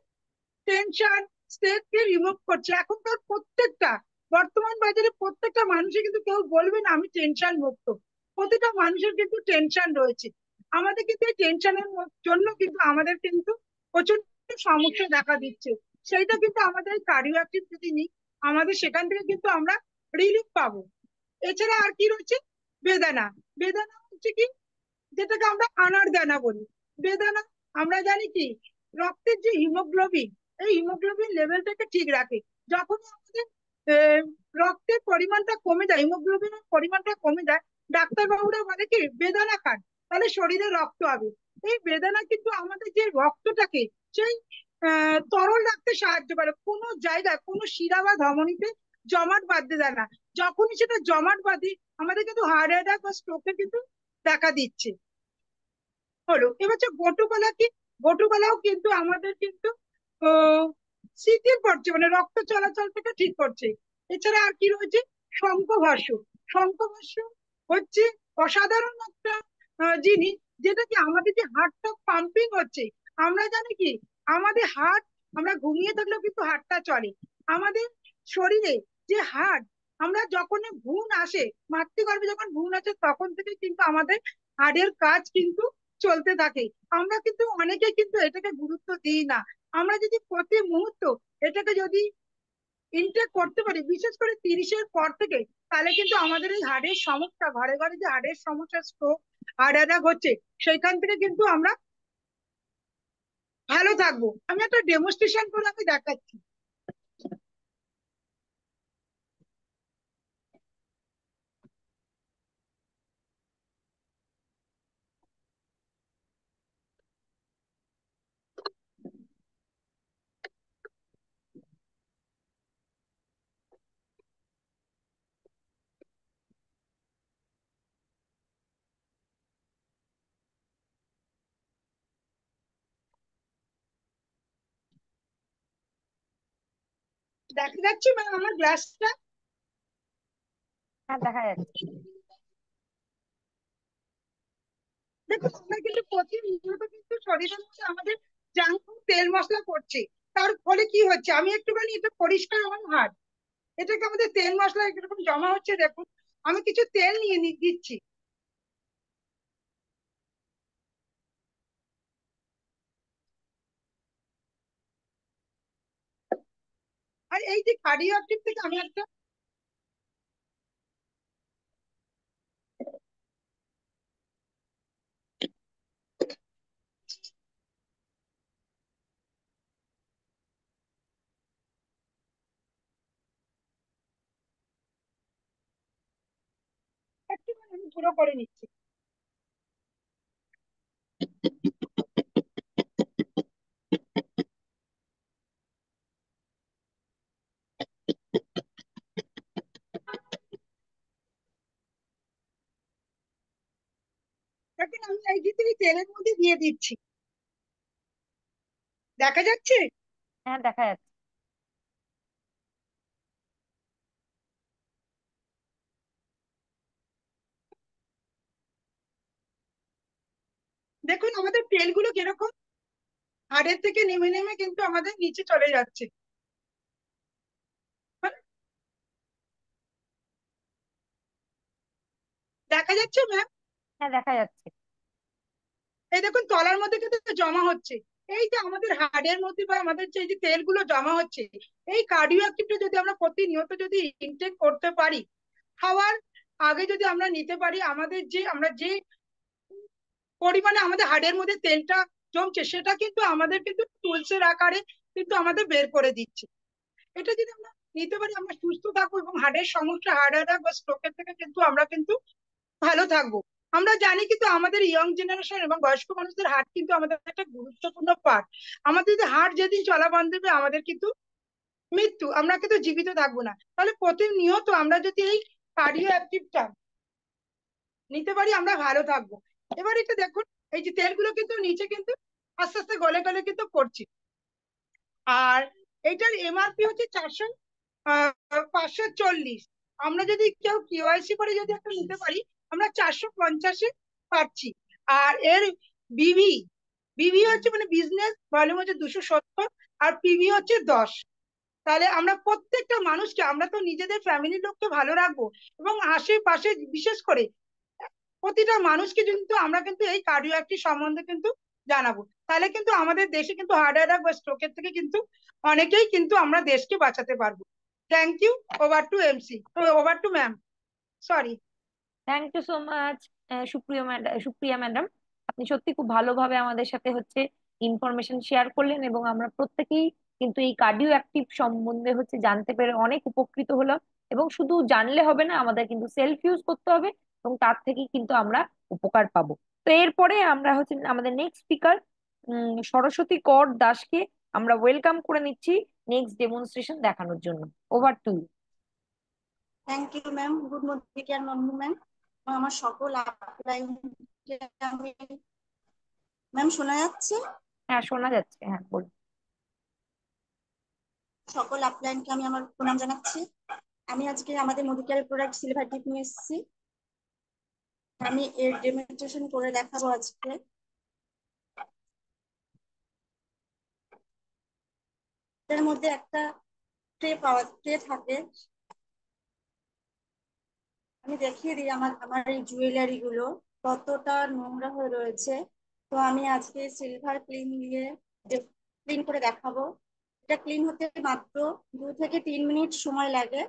টেনশন স্ট্রেস কে রিমুভ করছে। এখনকার প্রত্যেকটা বর্তমান বাজারে প্রত্যেকটা মানুষের কিন্তু কেউ বলবে না আমি টেনশন মুক্ত। প্রতিটা মানুষের কিন্তু টেনশন রয়েছে। আমাদের কিন্তু এই টেনশনের জন্য কিন্তু আমাদের কিন্তু প্রচুর সমস্যা দেখা দিচ্ছে। সেইটা কিন্তু আমাদের কার্ডিও অ্যাক্টিভ যদি নিই আমাদের সেখান থেকে কিন্তু আমরা রিলিফ পাবো। এছাড়া আর কি রয়েছে? বেদানা। বেদানা হচ্ছে কি, যেটাকে আমরা আনারদানা বলি। বেদানা আমরা জানি কি রক্তের যে হিমোগ্লোবিন, এই হিমোগ্লোবিন লেভেলটাকে ঠিক রাখে। যখন আমাদের আহ, রক্তের পরিমাণটা কমে যায়, হিমোগ্লোবিনের পরিমাণটা কমে যায়, ডাক্তারবাবুরা বলে কি বেদানা খান, তাহলে শরীরে রক্ত হবে। এই বেদানা কিন্তু আমাদের যে রক্তটাকে সেই তরল রাখতে সাহায্য করে। কোনো জায়গায় কোনো শিরা বা ধমনীতে জমাট বাঁধতে দেয় না। যখনই সেটা জমাট বাঁধে আমাদের কিন্তু হার্ট অ্যাটাক বা স্ট্রোকের কিন্তু দেখা দিচ্ছে। হলো এবার হচ্ছে বটুকলা কি? বটুকলাও কিন্তু আমাদের কিন্তু শিথিল করছে, মানে রক্ত চলাচলটাকে ঠিক করছে। এছাড়া আর কি রয়েছে? শঙ্খভাষ্য। শঙ্খভাষ্য হচ্ছে অসাধারণ একটা জিনিস, যেটা কি আমাদের যে হার্টটা পাম্পিং হচ্ছে। আমরা জানি কি আমাদের হার্ট, আমরা ঘুমিয়ে থাকলেও কিন্তু হার্টটা চলে। আমাদের শরীরে যে হার্ট, আমরা যখন ঘুম আসে, মাতৃগর্ভে যখন ঘুম আসে তখন থেকে কিন্তু আমাদের হার্টের কাজ কিন্তু চলতে থাকে। আমরা কিন্তু অনেকে কিন্তু এটাকে গুরুত্ব দিই না। আমরা যদি প্রতি মুহূর্ত এটাকে যদি ইনটেক করতে পারি, বিশেষ করে 30-এর পর থেকে, তাহলে কিন্তু আমাদের এই হার্টের সমস্যা, ঘরে ঘরে যে হার্টের সমস্যা, স্ট্রোক, হার্ট অ্যাটাক হচ্ছে, সেইখান থেকে কিন্তু আমরা ভালো থাকবো। আমি একটা ডেমোস্ট্রেশন করে আমি দেখাচ্ছি। দেখা যাচ্ছে ম্যাম আমার গ্লাসটা? হ্যাঁ, দেখা যাচ্ছে। দেখুন আমরা কিন্তু প্রতিনিয়ত কিন্তু শরীরের মধ্যে আমাদের জাঙ্ক ফুড, তেল মশলা পড়ছে। তার ফলে কি হচ্ছে, আমি একটুখানি এটা পরিষ্কার আমার হাত, এটাকে আমাদের তেল মশলা এরকম জমা হচ্ছে। দেখুন আমি কিছু তেল নিয়ে দিচ্ছি। আর এই যে কার্ডিও অ্যাক্টিভ থেকে আমি একটা, একটুখানি আমি গুঁড়ো করে নিচ্ছি। দেখেন আমি এই যে এই তেলের মধ্যে দিয়ে দিচ্ছি। দেখা যাচ্ছে? হ্যাঁ, দেখা যাচ্ছে। দেখুন আমাদের তেলগুলো কিরকম হাড়ের থেকে নেমে নেমে কিন্তু আমাদের নিচে চলে যাচ্ছে। মানে দেখা যাচ্ছে ম্যাম? হ্যাঁ, দেখা যাচ্ছে। এই দেখুন তলার মধ্যে কিন্তু জমা হচ্ছে। এই যে আমাদের হাড়ের মধ্যে বা আমাদের যে এই যে তেলগুলো জমা হচ্ছে, এই কার্ডিও অ্যাক্টিভটা যদি আমরা প্রতিনিয়ত যদি ইনটেক করতে পারি, খাওয়ার আগে যদি আমরা নিতে পারি, আমাদের যে আমরা যে পরিমাণে আমাদের হাড়ের মধ্যে তেলটা জমছে সেটা কিন্তু আমাদের কিন্তু টুলসের আকারে কিন্তু আমাদের বের করে দিচ্ছে। এটা যদি আমরা নিতে পারি আমরা সুস্থ থাকবো এবং হাড়ের সমস্যা, হার্ট অ্যাটাক বা স্ট্রোকের থেকে কিন্তু আমরা কিন্তু ভালো থাকবো। আমরা জানি কিন্তু আমাদের ইয়ং জেনারেশন এবং বয়স্ক মানুষদের হার্ট কিন্তু আমাদের একটা গুরুত্বপূর্ণ পার্ট। আমাদের যদি হার্ট যেদিন চলা বন্ধ হবে আমাদের কিন্তু মৃত্যু, আমরা কিন্তু জীবিত থাকবো না। তাহলে প্রতিনিয়ত আমরা যদি এই কার্ডিও অ্যাক্টিভটা নিতে পারি আমরা ভালো থাকবো। এবার একটু দেখুন, এই যে তেলগুলো কিন্তু নিচে কিন্তু আস্তে আস্তে গলে গলে কিন্তু পড়ছে। আর এটার এমআরপি হচ্ছে 540। আমরা যদি কেউ কেওয়াইসি করে যদি একটা নিতে পারি আমরা 450-এ পাচ্ছি। আর এর বিভি বিভি হচ্ছে মানে বিজনেস ভলিউম হচ্ছে 270, আর পিভি হচ্ছে 10। তাহলে আমরা প্রত্যেকটা মানুষকে, আমরা তো নিজেদের ফ্যামিলির লোককে ভালো রাখবো এবং আশেপাশে বিশেষ করে প্রতিটা মানুষকে কিন্তু আমরা কিন্তু এই কার্ডিও অ্যাক্টিভ সম্বন্ধে কিন্তু জানাবো। তাহলে কিন্তু আমাদের দেশে কিন্তু হার্ট অ্যাটাক বা স্ট্রোকের থেকে কিন্তু অনেকেই কিন্তু আমরা দেশকে বাঁচাতে পারবো। Thank you. Over to MC, over to ma'am, sorry. Thank you so much Supriya madam, আপনি সত্যি খুব ভালোভাবে আমাদের সাথে হচ্ছে ইনফরমেশন শেয়ার করলেন এবং আমরা প্রত্যেকেই কিন্তু এই কার্ডিও অ্যাক্টিভ সম্বন্ধে হচ্ছে জানতে পেরে অনেক উপকৃত হলাম। এবং শুধু জানলে হবে না, আমাদের কিন্তু সেলফ ইউজ করতে হবে এবং তার থেকেই কিন্তু আমরা উপকার পাবো। তো এরপরে আমরা হচ্ছে আমাদের নেক্সট স্পিকার সরস্বতী কর দাসকে আমরা ওয়েলকাম করে নিচ্ছি নেক্সট ডেমনস্ট্রেশন দেখানোর জন্য। Over to. Thank you ma'am. Good morning আর নন্দু ম্যাম। আমার সকল আপলাইন আমি, ম্যাম শোনা যাচ্ছে? হ্যাঁ, শোনা যাচ্ছে, হ্যাঁ বলুন। সকল আপলাইনকে আমি আমার প্রণাম জানাচ্ছি। আমি আজকে আমাদের মেডিকেল প্রোডাক্ট সিলভার টিপ নিয়ে এসেছি। আমি এর ডেমনস্ট্রেশন করে দেখাবো আজকে। এর মধ্যে একটা ট্রে থাকে। আমি দেখিয়ে দিই আমার আমার এই জুয়েলারি গুলো কতটা নোংরা হয়ে রয়েছে। তো আমি আজকে সিলভার ক্লিন দিয়ে ক্লিন করে দেখাবো। এটা ক্লিন হতে মাত্র 2 থেকে 3 মিনিট সময় লাগে।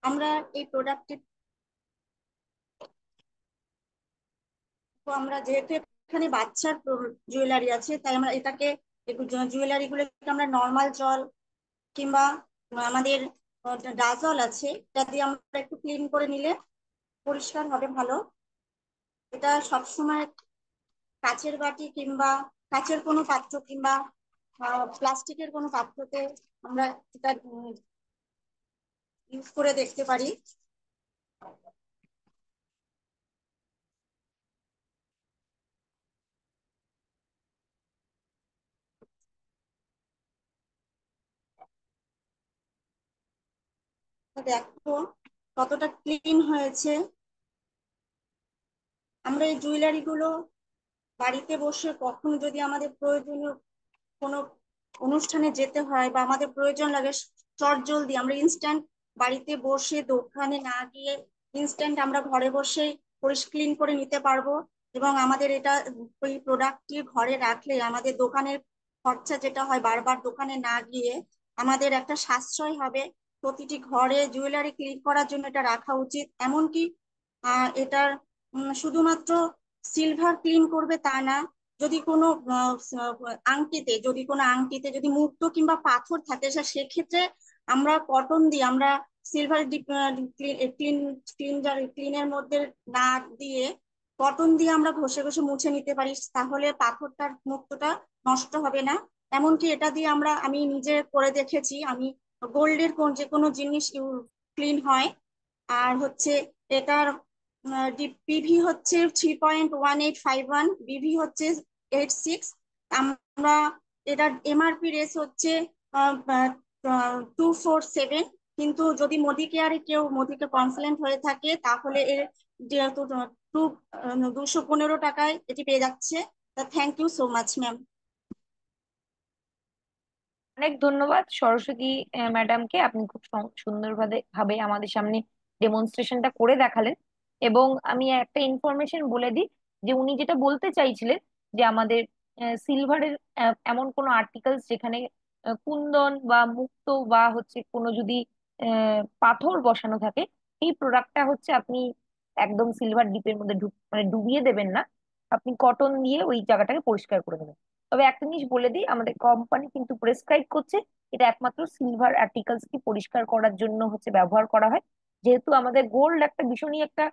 আমরা এই প্রোডাক্টটি, তো আমরা যেহেতু এখানে বাচ্চার জুয়েলারি আছে তাই আমরা এটাকে জুয়েলারি গুলোকে আমরা নর্মাল জল কিংবা আমাদের ডাজল আছে এটা দিয়ে আমরা একটু ক্লিন করে নিলে পরিষ্কার হবে ভালো। এটা সবসময় কাচের বাটি কিংবা কাচের কোনো পাত্র কিংবা প্লাস্টিকের কোনো পাত্রতে আমরা এটা ইউজ করে দেখতে পারি। দেখো কতটা ক্লিন হয়েছে। আমরা এই জুয়েলারি গুলো বাড়িতে বসে কখনো যদি আমাদের প্রয়োজনীয় কোনো অনুষ্ঠানে যেতে হয় বা আমাদের প্রয়োজন লাগে চটজলদি আমরা ইনস্ট্যান্ট বাড়িতে বসে দোকানে না গিয়ে ইনস্ট্যান্ট আমরা ঘরে বসে ক্লিন করে নিতে পারবো। এবং আমাদের এটা ওই প্রোডাক্টটি ঘরে রাখলে আমাদের দোকানের খরচা যেটা হয় বারবার দোকানে না গিয়ে আমাদের একটা সাশ্রয় হবে। প্রতিটি ঘরে জুয়েলারি ক্লিন করার জন্য এটা রাখা উচিত। এমনকি এটার শুধুমাত্র সিলভার ক্লিন করবে তা না, যদি কোনো আংটিতে যদি মুক্ত কিংবা পাথর থাকে সেক্ষেত্রে আমরা কটন দিয়ে আমরা সিলভার ক্লিনের মধ্যে না দিয়ে কটন দিয়ে আমরা ঘষে ঘষে মুছে নিতে পারি, তাহলে পাথরটার মুক্তটা নষ্ট হবে না। এমনকি এটা দিয়ে আমি নিজে করে দেখেছি, আমি গোল্ডের যে কোনো জিনিস ক্লিন হয়। আর হচ্ছে এটার পিভি হচ্ছে 3.1851, বিভি হচ্ছে 86। আমরা এটার এমআরপি রেস হচ্ছে 247। কিন্তু যদি মোদিকে কনসালেন্ট হয়ে থাকে তাহলে এর যেহেতু 215 টাকায় এটি পেয়ে যাচ্ছে। Thank you so much ma'am. অনেক ধন্যবাদ সরস্বতী ম্যাডামকে। আপনি খুব সুন্দরভাবে ভাবে আমাদের সামনে ডেমনস্ট্রেশনটা করে দেখালেন। এবং আমি একটা ইনফরমেশন বলে দিই যে উনি যেটা বলতে চাইছিলেন যে আমাদের সিলভারের এমন কোনো আর্টিকেলস যেখানে কুন্দন বা মুক্তো বা হচ্ছে কোনো যদি পাথর বসানো থাকে, এই প্রোডাক্টটা হচ্ছে আপনি একদম সিলভার ডিপের মধ্যে মানে ডুবিয়ে দেবেন না, আপনি কটন দিয়ে ওই জায়গাটাকে পরিষ্কার করে দেবেন। তবে একটা জিনিস বলে দিই, আমাদের কোম্পানি কিন্তু প্রেসক্রাইব করছে এটা একমাত্র সিলভার আর্টিকেলস কি পরিষ্কার করার জন্য হচ্ছে ব্যবহার করা হয়। যেহেতু আমাদের গোল্ড একটা ভীষণই একটা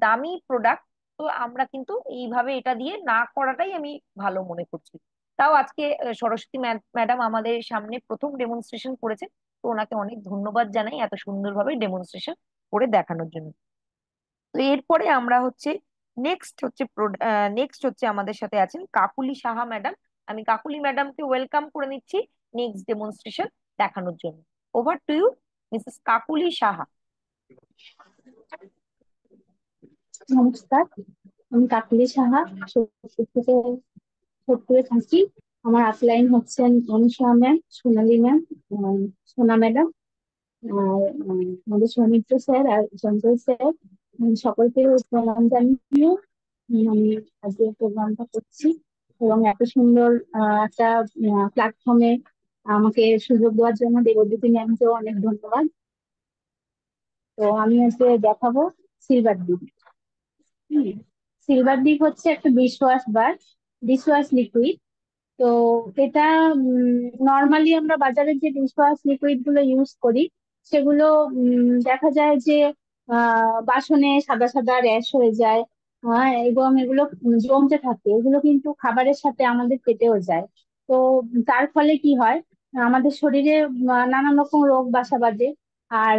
দামি প্রোডাক্ট, তো আমরা কিন্তু এইভাবে এটা দিয়ে না করাটাই আমি ভালো মনে করছি। তাও আজকে সরস্বতী ম্যাডাম আমাদের সামনে প্রথম ডেমনস্ট্রেশন করেছেন, তো ওনাকে অনেক ধন্যবাদ জানাই এত সুন্দরভাবে ডেমনস্ট্রেশন করে দেখানোর জন্য। তো এরপরে আমরা হচ্ছে নেক্সট হচ্ছে আমাদের সাথে আছেন কাকুলি সাহা ম্যাডাম। আমি কাকুলি ম্যাডামকে ওয়েলকাম করে নিচ্ছি নেক্সট ডেমনস্ট্রেশন দেখানোর জন্য। Over to you, Mrs Kakuli Saha. নমস্কার, আমি কাকলি সাহা, সোদপুরে থাকি। আমার আপলাইন হচ্ছেন Anusha ma'am, Sonali ma'am, Sona madam, আর আমাদের সৌমিত্র স্যার আর চঞ্চল স্যার। সকলকে প্রণাম জানিয়ে আমি আজকে প্রোগ্রামটা করছি এবং এত সুন্দর একটা প্ল্যাটফর্মে আমাকে সুযোগ দেওয়ার জন্য দেবজ্যোতি ম্যামকেও অনেক ধন্যবাদ। তো আমি আজকে দেখাবো সিলভার ডিপ। সিলভার ডিপ হচ্ছে একটা ডিশওয়াশ লিকুইড। তো এটা নর্মালি আমরা বাজারে যে ডিশওয়াশ লিকুইড গুলো ইউজ করি সেগুলো দেখা যায় যে বাসনে সাদা সাদা র্যাশ হয়ে যায়, এবং এগুলো জমতে থাকে। এগুলো কিন্তু খাবারের সাথে আমাদের পেটেও যায়। তো তার ফলে কি হয়, আমাদের শরীরে নানান রকম রোগ বাসা বাঁধে। আর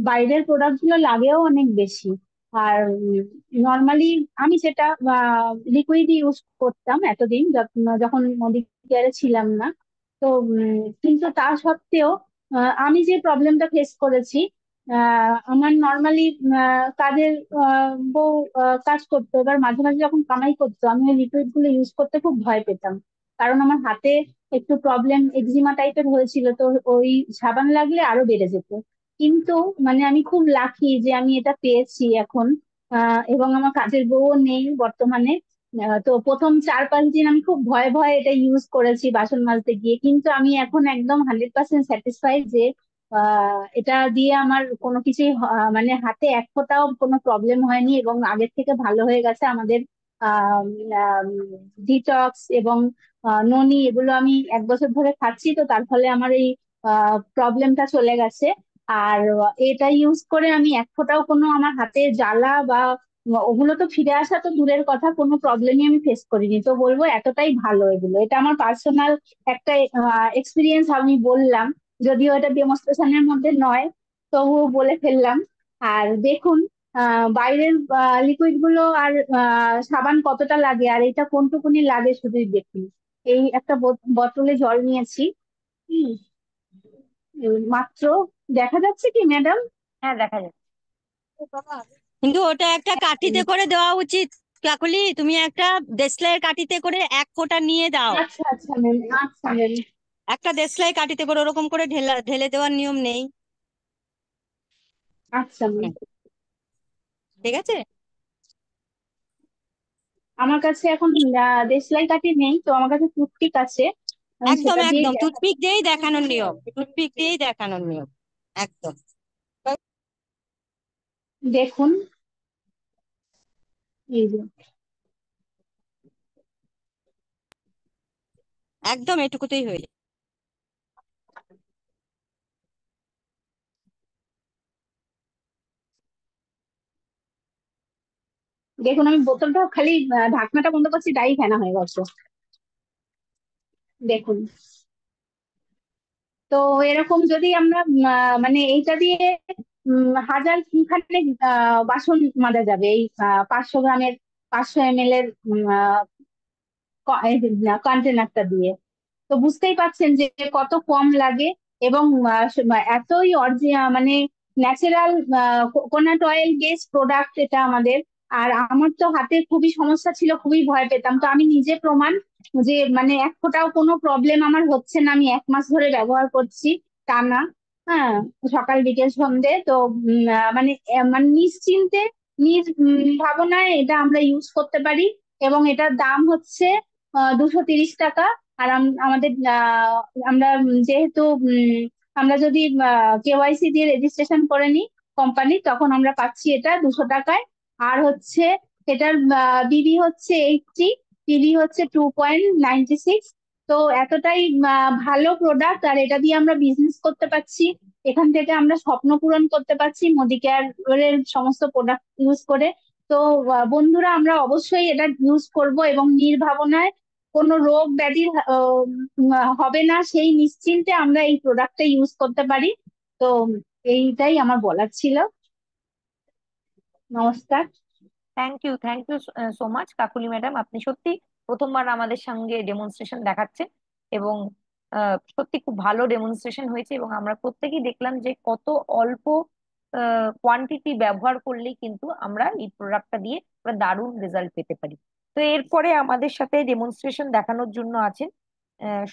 বাইরের প্রোডাক্ট গুলো লাগেও অনেক বেশি। আর নর্মালি আমি যেটা লিকুইড ইউজ করতাম এতদিন যখন মোদি কেয়ারে ছিলাম না। তো কিন্তু তা সত্ত্বেও আমি যে প্রবলেমটা ফেস করেছি, আমার নর্মালি কাজের বউ কাজ করতো, এবার মাঝে মাঝে যখন কামাই করতো আমি ওই লিকুইড গুলো ইউজ করতে খুব ভয় পেতাম। কারণ আমার হাতে একটু প্রবলেম এক্সিমা টাইপের হয়েছিল, তো ওই সাবান লাগলে আরো বেড়ে যেত। কিন্তু মানে আমি খুব লাকি যে আমি এটা পেয়েছি এখন। এবং আমার কাজের বউও নেই বর্তমানে। তো প্রথম 4-5 দিন আমি খুব ভয়ে ভয়ে এটা ইউজ করেছি বাসন মাজতে গিয়ে, কিন্তু আমি এখন একদম 100% স্যাটিসফাইড যে এটা দিয়ে আমার কোনো কিছুই মানে হাতে এক ফোঁটাও কোনো প্রবলেম হয়নি এবং আগের থেকে ভালো হয়ে গেছে। আমাদের ডিটক্স এবং ননি এগুলো আমি 1 বছর ধরে খাচ্ছি, তো তার ফলে আমার এই প্রবলেমটা চলে গেছে। আর এটা ইউজ করে আমি এক ফোঁটাও কোনো আমার হাতে জ্বালা বা ওগুলো তো ফিরে আসা তো দূরের কথা, কোনো প্রবলেমই আমি ফেস করিনি। তো বলবো এতটাই ভালো এগুলো। এটা আমার পার্সোনাল একটা এক্সপিরিয়েন্স আমি বললাম, যদিও এটা ডেমনস্ট্রেশনের মধ্যে নয়, তবুও বলে ফেললাম। আর দেখুন বাইরের লিকুইড গুলো আর সাবান কতটা লাগে আর এটা কোনটুকুনি লাগে শুধুই দেখুন। এই একটা বোতলে জল নিয়েছি। হুম, মাত্র। দেখা যাচ্ছে কি ম্যাডাম? হ্যাঁ, দেখা যাচ্ছে। কিন্তু ওটা একটা কাঠিতে করে দেওয়া উচিত। কাকলি, তুমি একটা দেশলাইয়ের কাঠিতে করে 1 ফোঁটা নিয়ে দাও। আচ্ছা আচ্ছা ম্যাম, আচ্ছা ম্যাম, একটা দেশলাই কাঠিতে করে ওরকম করে ঢেলে দেওয়ার নিয়ম নেই। আচ্ছা ম্যাম। ঠিক আছে। আমার কাছে এখন দেশলাই কাঠি নেই, তো আমার কাছে টুথপিক আছে, আমি একদম সেটা দিয়ে একদম টুথপিক দিয়েই দেখানোর নিয়ম, টুথপিক দিয়েই দেখানোর নিয়ম। একদম দেখুন। এই যে একদম এটুকুতেই হয়ে যায়। দেখুন, আমি বোতলটা খালি ঢাকনাটা বন্ধ করছি, তাই ফেনা হয়ে গেছে। দেখুন। তো এরকম যদি আমরা মানে এইটা দিয়ে হাজার খানেক বাসন মাজা যাবে এই 500 গ্রামের 500 ml এর কন্টেনারটা দিয়ে। তো বুঝতেই পারছেন যে কত কম লাগে এবং এতই মানে natural coconut oil base product এটা আমাদের। আর আমার তো হাতে খুবই সমস্যা ছিল, খুবই ভয় পেতাম, তো আমি নিজে প্রমাণ যে মানে এক ফোঁটাও কোনো প্রবলেম আমার হচ্ছে না, আমি 1 মাস ধরে ব্যবহার করছি টানা। হ্যাঁ, সকাল বিকেল সন্ধে তো মানে নিশ্চিন্তে ভাবনায় এটা আমরা ইউজ করতে পারি। এবং এটার দাম হচ্ছে 230 টাকা। আর আমাদের আমরা যেহেতু আমরা যদি কেওয়াইসি দিয়ে রেজিস্ট্রেশন করে নিই কোম্পানি, তখন আমরা পাচ্ছি এটা 200 টাকায়। আর হচ্ছে এটার বিবি হচ্ছে 80, টিভি হচ্ছে 2.96। তো এতটাই ভালো প্রোডাক্ট, আর এটা দিয়ে আমরা বিজনেস করতে পারছি। এখান থেকে আমরা স্বপ্ন পূরণ করতে পারছি মোদি কেয়ার এর সমস্ত প্রোডাক্ট ইউজ করে। তো বন্ধুরা, আমরা অবশ্যই এটা ইউজ করব এবং নির্ভাবনায় কোনো রোগ ব্যাধি হবে না সেই নিশ্চিন্তে আমরা এই প্রোডাক্টটা ইউজ করতে পারি। তো এইটাই আমার বলার ছিল। নমস্কার। Thank you so much Kakuli madam, আপনি সত্যি প্রথমবার আমাদের সঙ্গে ডেমনস্ট্রেশন দেখাচ্ছেন এবং সত্যি খুব ভালো ডেমনস্ট্রেশন হয়েছে এবং আমরা প্রত্যেকেই দেখলাম যে কত অল্প কোয়ান্টিটি ব্যবহার করলেই কিন্তু আমরা এই প্রোডাক্টটা দিয়ে আমরা দারুণ রেজাল্ট পেতে পারি। তো এরপরে আমাদের সাথে ডেমনস্ট্রেশন দেখানোর জন্য আছেন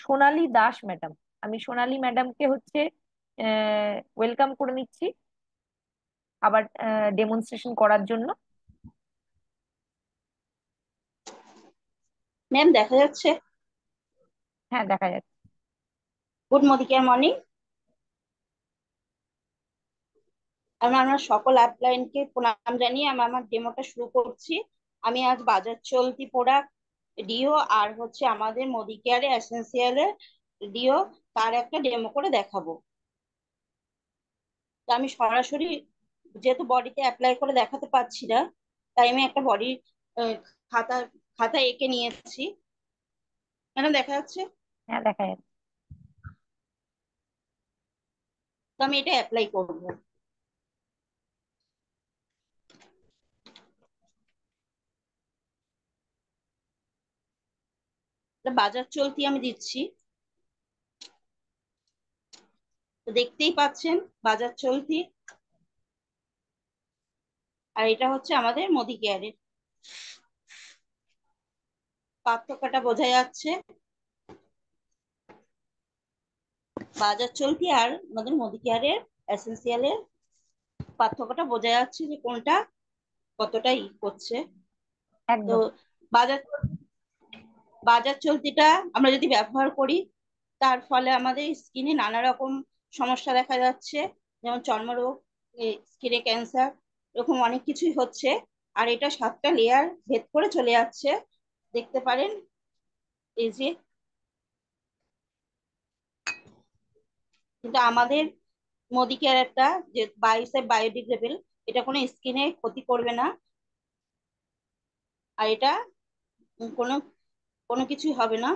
সোনালী দাস ম্যাডাম। আমি সোনালী ম্যাডামকে হচ্ছে ওয়েলকাম করে নিচ্ছি আবার ডেমনস্ট্রেশন করার জন্য। ম্যাম দেখা যাচ্ছে? হ্যাঁ, দেখা যাচ্ছে। Good Modi care morning. আমি আমার সকল আপলাইনকে প্রণাম জানিয়ে আমি আমার ডেমোটা শুরু করছি। আমি আজ বাজার চলতি প্রোডাক্ট ডিও আর হচ্ছে আমাদের মোদি কেয়ারে এসেন্সিয়ালের ডিও তার একটা ডেমো করে দেখাবো। তো আমি সরাসরি যেহেতু বডিতে অ্যাপ্লাই করে দেখাতে পারছি না, তাই আমি একটা বডি খাতা খাতা এঁকে নিয়েছি। ম্যাডাম দেখা যাচ্ছে? হ্যাঁ, দেখা যাচ্ছে। তো আমি এটা অ্যাপ্লাই করবো। বাজার চলতি আমি দিচ্ছি, তো দেখতেই পাচ্ছেন বাজার চলতি। আর এটা হচ্ছে আমাদের মোদি কেয়ারের। পার্থক্যটা বোঝা যাচ্ছে বাজার চলতি আর আমাদের মোদি কেয়ারের এসেন্সিয়ালের পার্থক্যটা বোঝা যাচ্ছে যে কোনটা কতটা করছে। তো একদম। বাজার বাজার চলতিটা আমরা যদি ব্যবহার করি, তার ফলে আমাদের স্কিনে নানা রকম সমস্যা দেখা যাচ্ছে, যেমন চর্মরোগ, স্কিনে ক্যান্সার, এরকম অনেক কিছুই হচ্ছে। আর এটা 7টা লেয়ার ভেদ করে চলে যাচ্ছে, দেখতে পারেন এই যে। কিন্তু আমাদের মোদি কেয়ার একটা যে বায়োডিগ্রেডেবল, এটা কোনো স্কিনে ক্ষতি করবে না। আর এটা কোনো কোনো কিছুই হবে না।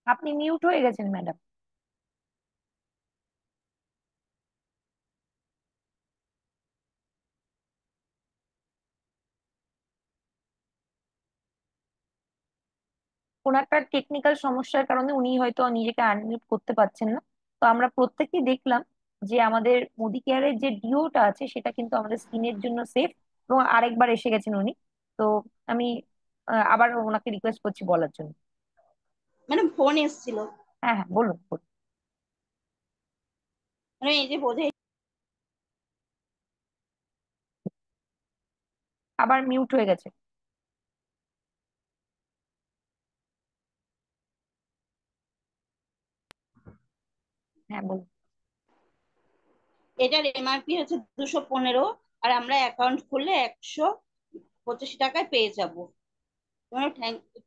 আপনি মিউট হয়ে গেছেন ম্যাডাম। কোন একটা টেকনিক্যাল সমস্যার কারণে উনি হয়তো নিজেকে আনমিউট করতে পারছেন না। তো আমরা প্রত্যেকেই দেখলাম যে আমাদের মোদি কেয়ারের যে ডিওটা আছে সেটা কিন্তু আমাদের স্কিনের জন্য সেফ এবং আরেকবার এসে গেছেন উনি। তো আমি আবার ওনাকে রিকোয়েস্ট করছি বলার জন্য। মানে ফোন এসেছিল। হ্যাঁ, হ্যাঁ, বলুন বলুন। মানে এই যে বোঝে। আবার মিউট হয়ে গেছে। হ্যাঁ, বলুন। এটার এমআরপি হচ্ছে 215, আর আমরা অ্যাকাউন্ট খুললে 185 টাকায় পেয়ে যাবো।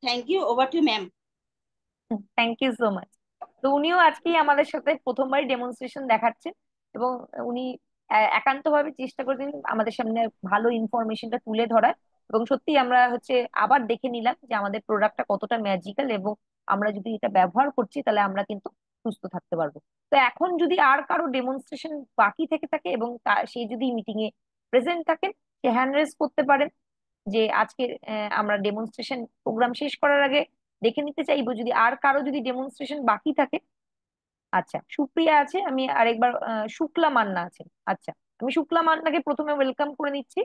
Thank you, over to ma'am. Thank you so much. তো উনিও আজকেই আমাদের সাথে প্রথমবার ডেমনস্ট্রেশন দেখাচ্ছেন এবং উনি একান্তভাবে চেষ্টা করছেন আমাদের সামনে ভালো ইনফরমেশনটা তুলে ধরার। এবং সত্যি আমরা হচ্ছে আবার দেখে নিলাম যে আমাদের প্রোডাক্টটা কতটা ম্যাজিক্যাল এবং আমরা যদি এটা ব্যবহার করছি তাহলে আমরা কিন্তু সুস্থ থাকতে পারবো। তো এখন যদি আর কারো ডেমনস্ট্রেশন বাকি থেকে থাকে এবং সে যদি মিটিং এ প্রেজেন্ট থাকেন, সে হ্যান্ড রেজ করতে পারেন। যে আজকে আমরা ডেমনস্ট্রেশন প্রোগ্রাম শেষ করার আগে দেখে নিতে চাইবো যদি আর কারো যদি ডেমনস্ট্রেশন বাকি থাকে। আচ্ছা, সুপ্রিয়া আছে, আমি আরেকবার শুক্লা মান্না আছে। আচ্ছা, আমি শুক্লা মান্নাকে প্রথমে ওয়েলকাম করে নিচ্ছি।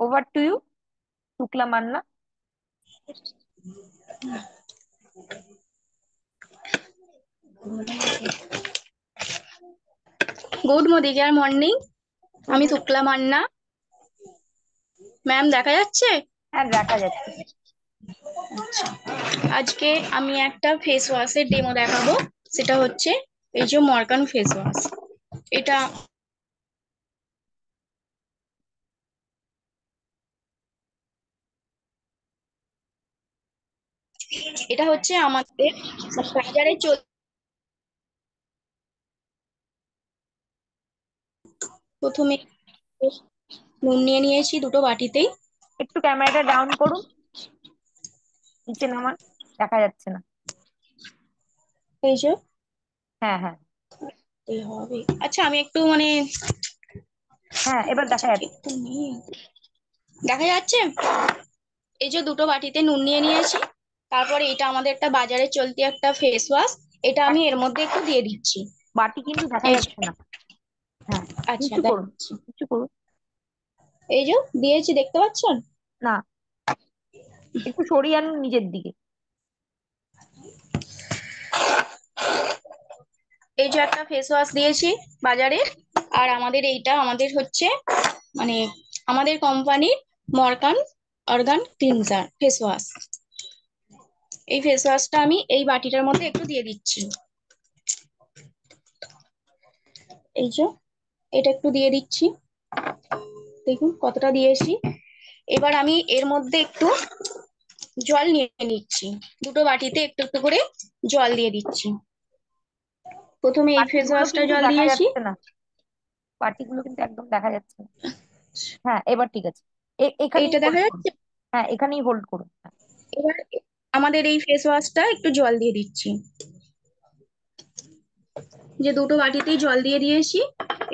Over to you, Shukla Manna. Good morning, আমি শুক্লা মান্না। ম্যাম দেখা যাচ্ছে? হ্যাঁ, দেখা যাচ্ছে। আচ্ছা, আজকে আমি একটা ফেস ওয়াশের ডেমো দেখাবো। সেটা হচ্ছে এই যে মর্কান ফেস ওয়াশ। এটা এটা হচ্ছে আমাদের বাজারে প্রথমে নুন নিয়ে নিয়েছি দুটো বাটিতেই। একটু ক্যামেরাটা ডাউন করুন, নিচে নামান, দেখা যাচ্ছে না। এই যে হ্যাঁ হ্যাঁ হবে। আচ্ছা, আমি একটু মানে হ্যাঁ, এবার দেখা যাচ্ছে। একটু দেখা যাচ্ছে। এই যে দুটো বাটিতে নুন নিয়ে নিয়েছি। তারপরে এটা আমাদের একটা বাজারে চলতি একটা ফেস ওয়াশ। এটা আমি এর মধ্যে একটু দিয়ে দিচ্ছি। বাটি কিন্তু দেখা এই যে, যাচ্ছে না। হ্যাঁ, আচ্ছা নিচু করুন, দেখাচ্ছি। নিচু করুন। এই যে দিয়েছি, দেখতে পাচ্ছেন? না, একটু সরিয়ে আনুন নিজের দিকে। এই যে একটা ফেস ওয়াশ দিয়েছি বাজারে। আর আমাদের হচ্ছে মানে আমাদের কোম্পানির মর্কান অর্গান ক্লিনজার ফেস ওয়াশ। এই ফেস ওয়াশটা আমি এই বাটিটার মধ্যে একটু দিয়ে দিচ্ছি। এই যে এটা একটু দিয়ে দিচ্ছি, দেখুন কতটা দিয়েছি। এবার আমি এর মধ্যে একটু জল নিয়ে নিচ্ছি। দুটো বাটিতে একটু একটু করে জল দিয়ে দিচ্ছি। প্রথমে এই ফেস বাটিগুলো ওয়াশটা কিন্তু জল দেখা দিয়েছি। যাচ্ছে না, বাটিগুলো কিন্তু একদম দেখা যাচ্ছে না। হ্যাঁ, এবার ঠিক আছে। এখানেই এইটা হোল্ড দেখা করুন। যাচ্ছে। হ্যাঁ, এখানেই হোল্ড করুন। হ্যাঁ, এবার আমাদের এই ফেস ওয়াশটা একটু জল দিয়ে দিচ্ছি। যে দুটো বাটিতেই জল দিয়ে দিয়েছি।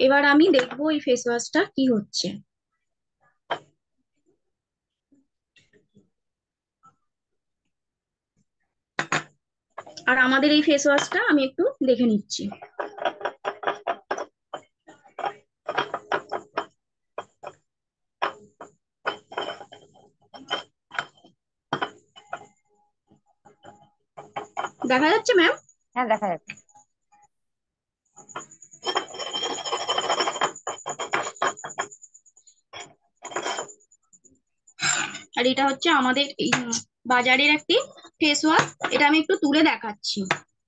এবার আমি দেখবো এই ফেস ওয়াশটা কি হচ্ছে। আর আমাদের এই ফেস ওয়াশটা আমি একটু দেখে নিচ্ছি। দেখা যাচ্ছে ম্যাম? হ্যাঁ, দেখা যাচ্ছে। আর এটা হচ্ছে আমাদের এই বাজারের একটি ফেস ওয়াশ। এটা আমি একটু তুলে দেখাচ্ছি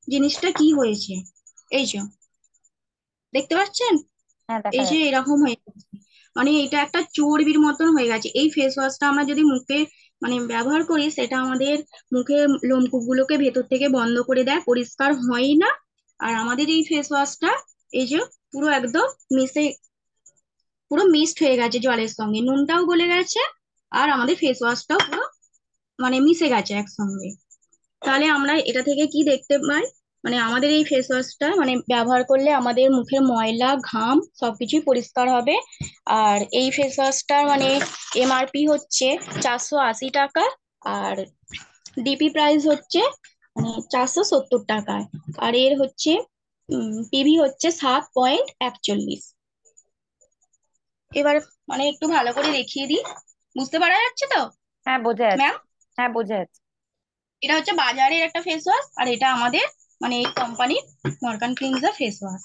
জিনিসটা কি হয়েছে। এই যে দেখতে পাচ্ছেন? হ্যাঁ, দেখা এই যে যাচ্ছে। এরকম হয়ে গেছে, মানে এটা একটা চর্বির মতন হয়ে গেছে। এই ফেস ওয়াশটা আমরা যদি মুখে মানে ব্যবহার করি, সেটা আমাদের মুখে লোমকূপ গুলোকে ভেতর থেকে বন্ধ করে দেয়, পরিষ্কার হয় না। আর আমাদের এই ফেস ওয়াশটা এই যে পুরো একদম পুরো মিক্সড হয়ে গেছে জলের সঙ্গে, নুনটাও গলে গেছে। আর আমাদের ফেস ওয়াশটাও পুরো মানে মিশে গেছে একসঙ্গে। তাহলে আমরা এটা থেকে কি দেখতে পাই, মানে আমাদের এই ফেস ওয়াশটা মানে ব্যবহার করলে আমাদের মুখের ময়লা ঘাম সবকিছুই পরিষ্কার হবে। আর এই ফেস ওয়াশটার মানে এমআরপি হচ্ছে 480 টাকা। আর ডিপি প্রাইস হচ্ছে মানে 470 টাকায়। আর এর হচ্ছে পিভি হচ্ছে 7.41। এবার মানে একটু ভালো করে দেখিয়ে দিই, বুঝতে পারা যাচ্ছে তো হ্যাঁ, বোঝা যাচ্ছে। ম্যাম? হ্যাঁ, বোঝা যাচ্ছে। এটা হচ্ছে বাজারের একটা ফেস ওয়াশ, আর এটা আমাদের মানে এই কোম্পানির মর্গান ক্লিনজার ফেস ওয়াশ।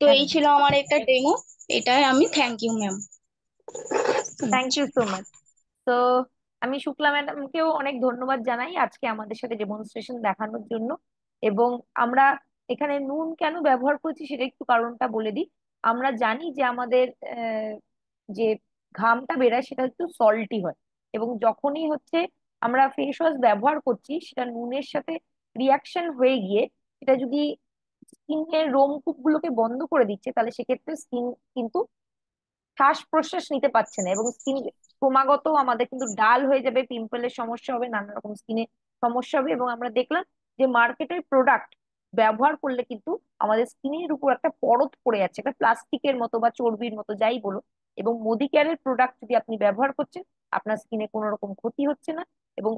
তো হ্যাঁ, এই ছিল আমার একটা ডেমো। এটাই আমি thank you ma'am. Thank you so much. তো আমি শুক্লা ম্যাডামকেও অনেক ধন্যবাদ জানাই আজকে আমাদের সাথে ডেমনস্ট্রেশন দেখানোর জন্য। এবং আমরা এখানে নুন কেন ব্যবহার করছি সেটা একটু কারণটা বলে দিই। আমরা জানি যে আমাদের যে ঘামটা বেরায় সেটা একটু সল্টি হয়, এবং যখনই হচ্ছে আমরা ফেস ওয়াশ ব্যবহার করছি সেটা নুনের সাথে রিয়াকশন হয়ে গিয়ে সেটা যদি স্কিনের রোমকূপ গুলোকে বন্ধ করে দিচ্ছে, তাহলে সেক্ষেত্রে স্কিন কিন্তু শ্বাস প্রশ্বাস নিতে পারছে না, এবং স্কিন ক্রমাগত আমাদের কিন্তু ডাল হয়ে যাবে, পিম্পলের সমস্যা হবে, নানা রকম স্কিনে সমস্যা হবে। এবং আমরা দেখলাম যে মার্কেটের প্রোডাক্ট ব্যবহার করলে কিন্তু আমাদের স্কিনের উপর একটা পরত পড়ে যাচ্ছে, একটা প্লাস্টিকের মতো বা চর্বির মতো যাই বলো। এবং মোদি কেয়ারের প্রোডাক্ট যদি আপনি ব্যবহার করছেন আপনার স্কিনে কোনো রকম ক্ষতি হচ্ছে না, এবং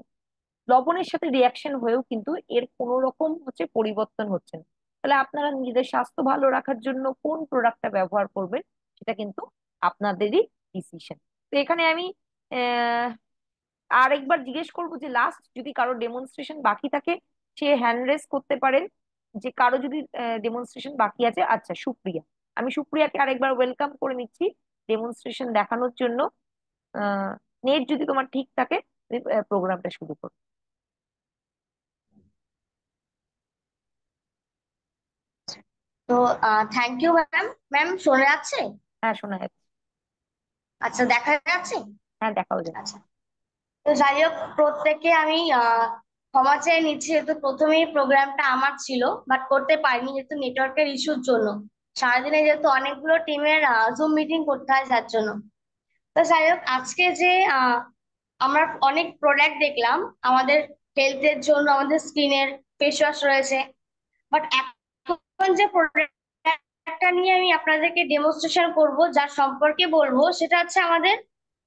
লবণের সাথে রিয়াকশন হয়েও কিন্তু এর কোনো রকম হচ্ছে পরিবর্তন হচ্ছে না। তাহলে আপনারা নিজেদের স্বাস্থ্য ভালো রাখার জন্য কোন প্রোডাক্টটা ব্যবহার করবেন সেটা কিন্তু আপনাদেরই ডিসিশন। তো এখানে আমি আহ আরেকবার জিজ্ঞেস করবো যে লাস্ট যদি কারো ডেমনস্ট্রেশন বাকি থাকে সে হ্যান্ড রেজ করতে পারেন, যে কারো যদি ডেমনস্ট্রেশন বাকি আছে। আচ্ছা, সুপ্রিয়া, আমি সুপ্রিয়াকে আরেকবার ওয়েলকাম করে নিচ্ছি ডেমনস্ট্রেশন দেখানোর জন্য। নেট যদি তোমার ঠিক থাকে তুমি প্রোগ্রামটা শুরু করো। তো থ্যাংক ইউ ম্যাম। ম্যাম শোনা যাচ্ছে? হ্যাঁ, শোনা যাচ্ছে। আচ্ছা, দেখা যাচ্ছে? হ্যাঁ, দেখাও যায়। আচ্ছা, তো যাই হোক, প্রত্যেককে আমি ক্ষমা চেয়ে নিচ্ছি, যেহেতু প্রথমেই প্রোগ্রামটা আমার ছিল বাট করতে পারিনি যেহেতু নেটওয়ার্কের ইস্যুর জন্য। সারাদিনে যেহেতু অনেকগুলো টিমের জুম মিটিং করতে হয় যার জন্য। তো যাই হোক, আজকে যে আমরা অনেক প্রোডাক্ট দেখলাম আমাদের হেলথের জন্য, আমাদের স্কিনের ফেস ওয়াশ রয়েছে, বাট এখন যে প্রোডাক্টটা নিয়ে আমি আপনাদেরকে ডেমনস্ট্রেশন করব, যার সম্পর্কে বলবো, সেটা হচ্ছে আমাদের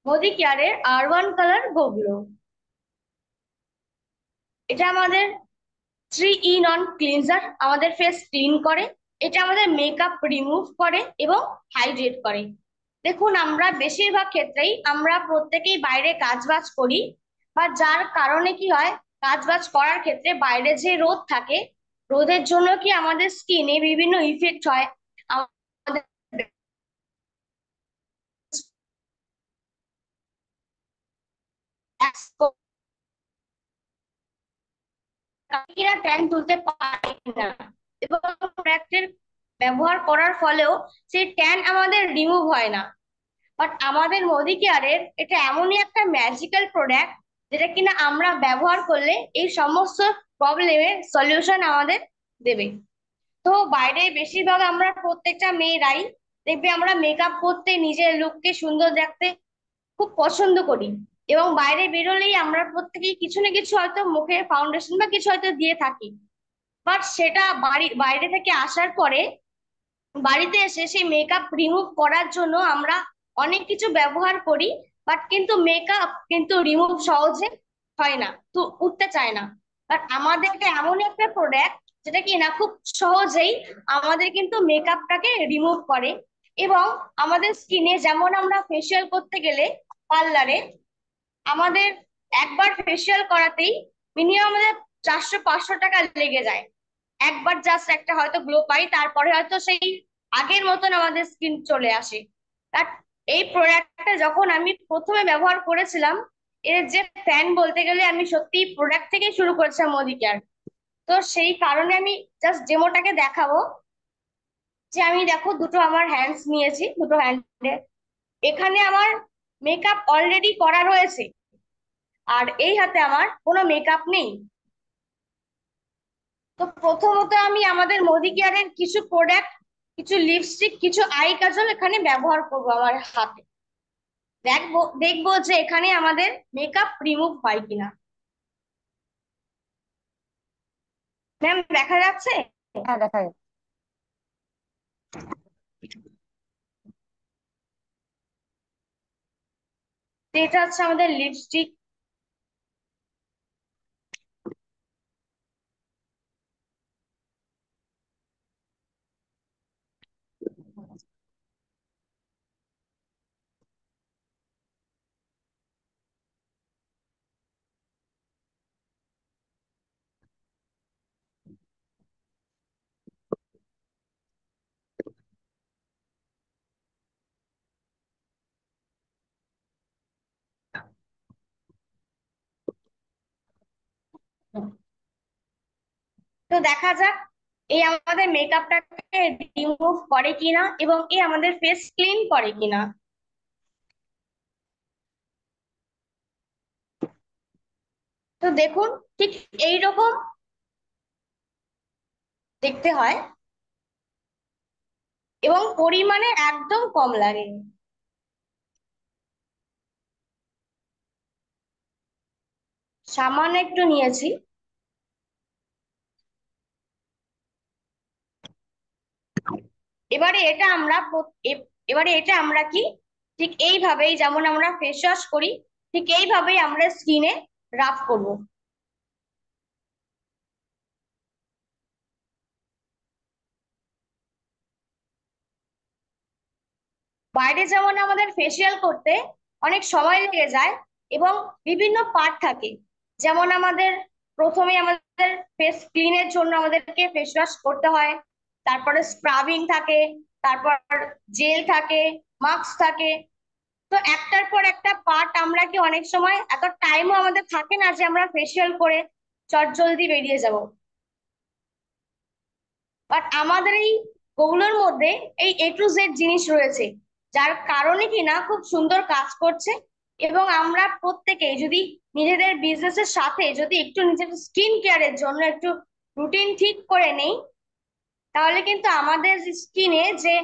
মোদি কেয়ারের আরবান কালার গোগ্লো। এটা আমাদের 3 in 1 ক্লিনজার, আমাদের ফেস ক্লিন করে, এটা আমাদের মেকআপ রিমুভ করে এবং হাইড্রেট করে। দেখুন, আমরা বেশিরভাগ ক্ষেত্রেই আমরা প্রত্যেকেই বাইরে কাজবাজ করি, বা যার কারণে কি হয়, কাজবাজ করার ক্ষেত্রে বাইরে যে রোদ থাকে, রোদের জন্য কি আমাদের স্কিনে বিভিন্ন ইফেক্ট হয়। আমাদের ট্যান তুলতে পারি না, এবং প্রোডাক্টের ব্যবহার করার ফলেও সেই ট্যান আমাদের রিমুভ হয় না। বাট আমাদের মোদি কেয়ারের এটা এমনই একটা ম্যাজিক্যাল প্রোডাক্ট, যেটা কিনা আমরা ব্যবহার করলে এই সমস্ত প্রবলেমের সলিউশন আমাদের দেবে। তো বাইরে বেশিরভাগ আমরা প্রত্যেকটা মেয়েরাই দেখবে আমরা মেকআপ করতে, নিজের লুককে সুন্দর দেখতে খুব পছন্দ করি, এবং বাইরে বেরোলেই আমরা প্রত্যেকেই কিছু না কিছু হয়তো মুখে ফাউন্ডেশন বা কিছু হয়তো দিয়ে থাকি। বাট সেটা বাইরে থেকে আসার পরে বাড়িতে এসে সেই মেকআপ রিমুভ করার জন্য আমরা অনেক কিছু ব্যবহার করি, বাট কিন্তু মেকআপ কিন্তু রিমুভ সহজে হয় না, তো উঠতে চায় না। বাট আমাদের এটা এমন একটা প্রোডাক্ট যেটা কি না খুব সহজেই আমাদের কিন্তু মেকআপটাকে রিমুভ করে। এবং আমাদের স্কিনে যেমন আমরা ফেসিয়াল করতে গেলে পার্লারে আমাদের একবার ফেসিয়াল করাতেই মিনিমাম আমাদের 400-500 টাকা লেগে যায়। একবার জাস্ট একটা হয়তো গ্লো পাই, তারপরে হয়তো সেই আগের মতন আমাদের স্কিন চলে আসে। বাট এই প্রোডাক্টটা যখন আমি প্রথমে ব্যবহার করেছিলাম, এর যে ফ্যান বলতে গেলে আমি সত্যি প্রোডাক্ট থেকে শুরু করেছিলাম মোদি কেয়ার। তো সেই কারণে আমি জাস্ট ডেমোটাকে দেখাবো, যে আমি দেখো দুটো আমার হ্যান্ডস নিয়েছি, দুটো হ্যান্ডে এখানে আমার মেকআপ অলরেডি করা রয়েছে, আর এই হাতে আমার কোনো মেকআপ নেই। তো প্রথমত আমি আমাদের মোদি কেয়ারের কিছু প্রোডাক্ট, কিছু লিপস্টিক, কিছু আই কাজল এখানে ব্যবহার করব আমার হাতে। দেখবো যে এখানে আমাদের মেকআপ রিমুভ হয় কিনা। ম্যাম দেখা যাচ্ছে? হ্যাঁ, দেখা যাচ্ছে। তো এটা হচ্ছে আমাদের লিপস্টিক। তো দেখা যাক এই আমাদের মেকআপটাকে রিমুভ করে কিনা, এবং এই আমাদের ফেস ক্লিন করে কিনা। তো দেখুন, ঠিক এইরকম দেখতে হয়, এবং পরিমাণে একদম কম লাগে। সামান্য একটু নিয়েছি। এবারে এটা আমরা এবারে এটা আমরা কি ঠিক এইভাবেই যেমন আমরা ফেস ওয়াশ করি ঠিক এইভাবেই আমরা স্কিনে রাফ করব। বাইরে যেমন আমাদের ফেসিয়াল করতে অনেক সময় লেগে যায় এবং বিভিন্ন পার্ট থাকে, যেমন আমাদের প্রথমে আমাদের ফেস ক্লিনের জন্য আমাদেরকে ফেস ওয়াশ করতে হয়, তারপরে স্ক্রাবিং থাকে, তারপর জেল থাকে, মাস্ক থাকে। তো একটার পর একটা পার্ট আমরা কি অনেক সময় এত টাইমও আমাদের থাকে না যে আমরা ফেসিয়াল করে চটজলদি বেরিয়ে যাব। বাট আমাদের এই ওগুলোর মধ্যে এই A to Z জিনিস রয়েছে, যার কারণে কিনা খুব সুন্দর কাজ করছে। এবং আমরা প্রত্যেকেই যদি নিজেদের বিজনেসের সাথে যদি একটু নিজের স্কিন কেয়ারের জন্য একটু রুটিন ঠিক করে নেই, তাহলে কিন্তু আমাদের স্কিনে যে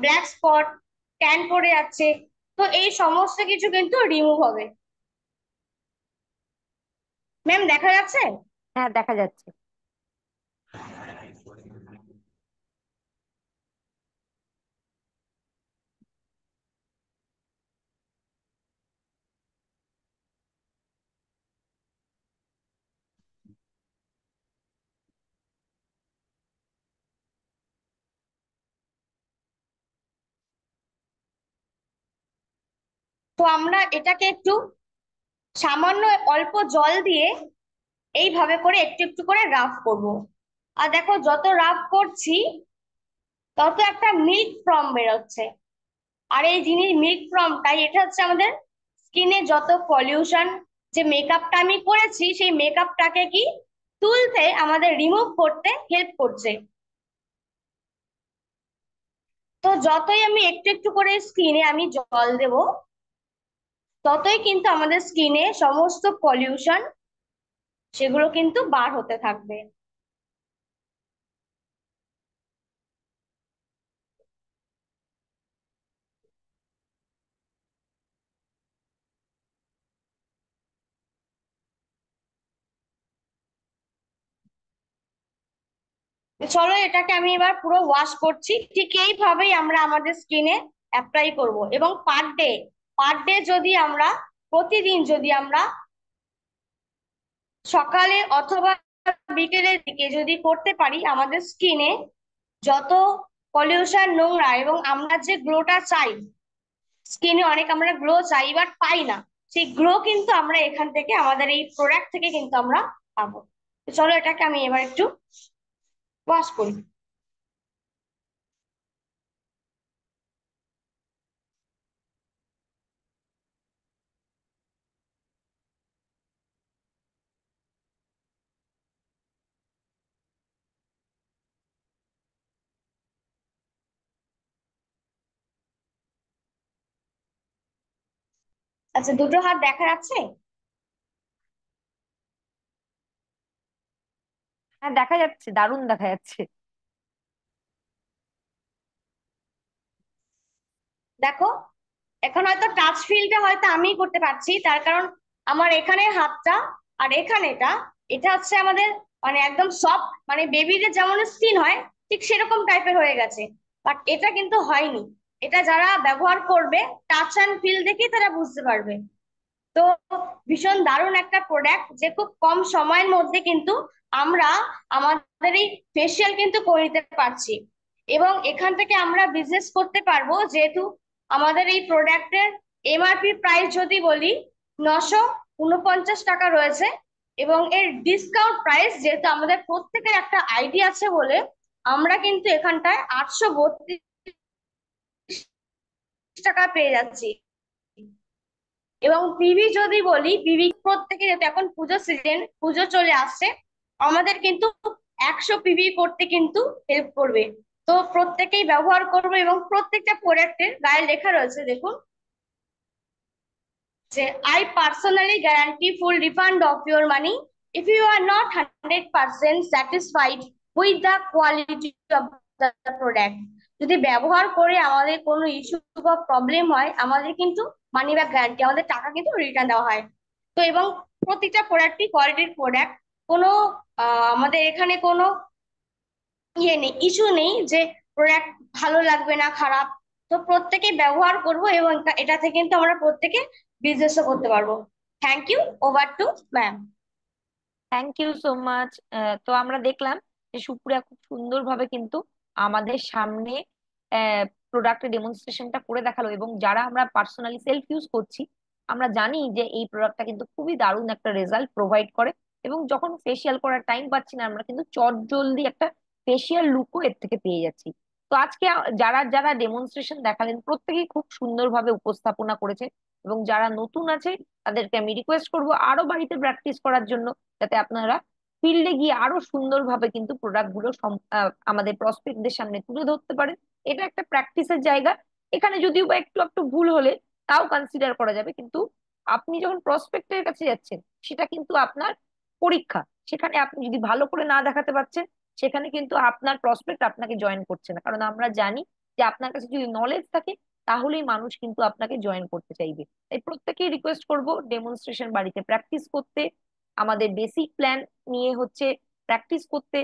ব্ল্যাক স্পট, ট্যান পড়ে যাচ্ছে, তো এই সমস্ত কিছু কিন্তু রিমুভ হবে। ম্যাম দেখা যাচ্ছে? হ্যাঁ, দেখা যাচ্ছে। তো আমরা এটাকে একটু সামান্য অল্প জল দিয়ে এইভাবে করে একটু একটু করে রাফ করব। আর দেখো যত রাফ করছি তত একটা মিল্ক ফ্রম বেরোচ্ছে। আর এই জিনিস মিল্ক ফ্রমটাই, এটা হচ্ছে আমাদের স্কিনে যত পলিউশন, যে মেকআপটা আমি করেছি সেই মেকআপটাকে কি তুলতে, আমাদের রিমুভ করতে হেল্প করছে। তো যতই আমি একটু একটু করে স্কিনে আমি জল দেব, ততই কিন্তু আমাদের স্কিনে সমস্ত পলিউশন সেগুলো কিন্তু বার হতে থাকবে। তো চলো এটাকে আমি এবার পুরো ওয়াশ করছি। ঠিক এইভাবেই আমরা আমাদের স্কিনে অ্যাপ্লাই করব। এবং পার ডে যদি আমরা প্রতিদিন যদি আমরা সকালে অথবা বিকেলের দিকে যদি করতে পারি, আমাদের স্কিনে যত পলিউশন, নোংরা এবং আমরা যে গ্লোটা চাই, স্কিনে অনেক আমরা গ্লো চাই বাট পাই না, সেই গ্লো কিন্তু আমরা এখান থেকে আমাদের এই প্রোডাক্ট থেকে কিন্তু আমরা পাবো। তো চলো এটাকে আমি এবার একটু ওয়াশ করি। আচ্ছা, দুটো হাত দেখা যাচ্ছে? হ্যাঁ, দেখা যাচ্ছে, দারুণ দেখা যাচ্ছে। দেখো এখন হয়তো টাচ ফিলটা হয়তো আমি করতে পারছি, তার কারণ আমার এখানে হাতটা আর এখানে এটা হচ্ছে আমাদের মানে একদম সফট, মানে বেবিদের যেমন স্কিন হয় ঠিক সেরকম টাইপের হয়ে গেছে। বাট এটা কিন্তু হয়নি। এটা যারা ব্যবহার করবে টাচ অ্যান্ড ফিল দেখেই তারা বুঝতে পারবে। তো ভীষণ দারুণ একটা প্রোডাক্ট, যে খুব কম সময়ের মধ্যে কিন্তু আমরা আমাদের এই ফেসিয়াল কিন্তু করে নিতে পারছি। এবং এখান থেকে আমরা বিজনেস করতে পারবো, যেহেতু আমাদের এই প্রোডাক্টের MRP প্রাইস যদি বলি 949 টাকা রয়েছে, এবং এর ডিসকাউন্ট প্রাইস যেহেতু আমাদের প্রত্যেকের একটা আইডিয়া আছে বলে আমরা কিন্তু এখানটায় 832 টাকা পেয়ে যাচ্ছি। এবং পিভি যদি বলি, পিভি প্রত্যেকে, যেহেতু এখন পুজো সিজন, পুজো চলে আসছে, আমাদের কিন্তু 100 পিভি করতে কিন্তু হেল্প করবে। তো প্রত্যেকেই ব্যবহার করবে। এবং প্রত্যেকটা প্রোডাক্টের গায়ে লেখা রয়েছে, দেখুন, যে I personally guarantee full refund of your money if you are not 100% satisfied with the quality of the product. যদি ব্যবহার করে আমাদের কোনো ইস্যু বা প্রবলেম হয়, আমাদের কিন্তু মানি ব্যাক গ্যারান্টি, আমাদের টাকা কিন্তু রিটার্ন দেওয়া হয়। তো এবং প্রতিটা প্রোডাক্টই কোয়ালিটির প্রোডাক্ট, কোনো আমাদের এখানে কোনো নেই, ইস্যু নেই যে প্রোডাক্ট ভালো লাগবে না, খারাপ। তো প্রত্যেকে ব্যবহার করব এবং এটা থেকে কিন্তু আমরা প্রত্যেকে বিজনেসও করতে পারবো। Thank you, over to ma'am. Thank you so much. তো আমরা দেখলাম যে সুপ্রিয়া খুব সুন্দরভাবে কিন্তু আমাদের সামনে প্রোডাক্টের ডেমনস্ট্রেশনটা করে দেখালো, এবং যারা আমরা পার্সোনালি সেলফ ইউজ করছি আমরা জানি যে এই প্রোডাক্টটা কিন্তু খুবই দারুণ একটা রেজাল্ট প্রোভাইড করে। এবং যখন ফেসিয়াল করার টাইম পাচ্ছি না, আমরা কিন্তু চট জলদি একটা ফেসিয়াল লুকও এর থেকে পেয়ে যাচ্ছি। তো আজকে যারা যারা ডেমনস্ট্রেশন দেখালেন প্রত্যেকেই খুব সুন্দরভাবে উপস্থাপনা করেছে, এবং যারা নতুন আছে তাদেরকে আমি রিকোয়েস্ট করবো আরো বাড়িতে প্র্যাকটিস করার জন্য, যাতে আপনারা ফিল্ডে গিয়ে আরো সুন্দরভাবে কিন্তু প্রোডাক্ট গুলো আমাদের প্রসপেক্টদের সামনে তুলে ধরতে পারেন। এটা একটা প্র্যাকটিসের জায়গা। এখানে যদিও বা একটু একটু ভুল হলে তাও কনসিডার করা যাবে, কিন্তু আপনি যখন প্রসপেক্টের কাছে যাচ্ছেন সেটা কিন্তু আপনার পরীক্ষা। সেখানে আপনি যদি ভালো করে না দেখাতে পারছেন, সেখানে কিন্তু আপনার প্রসপেক্ট আপনাকে জয়েন করছে না, কারণ আমরা জানি যে আপনার কাছে যদি নলেজ থাকে তাহলেই মানুষ কিন্তু আপনাকে জয়েন করতে চাইবে। তাই প্রত্যেকেই রিকোয়েস্ট করব ডেমনস্ট্রেশন বাড়িতে প্র্যাকটিস করতে, আমাদের বেসিক প্ল্যান নিয়ে হচ্ছে প্র্যাকটিস করতে,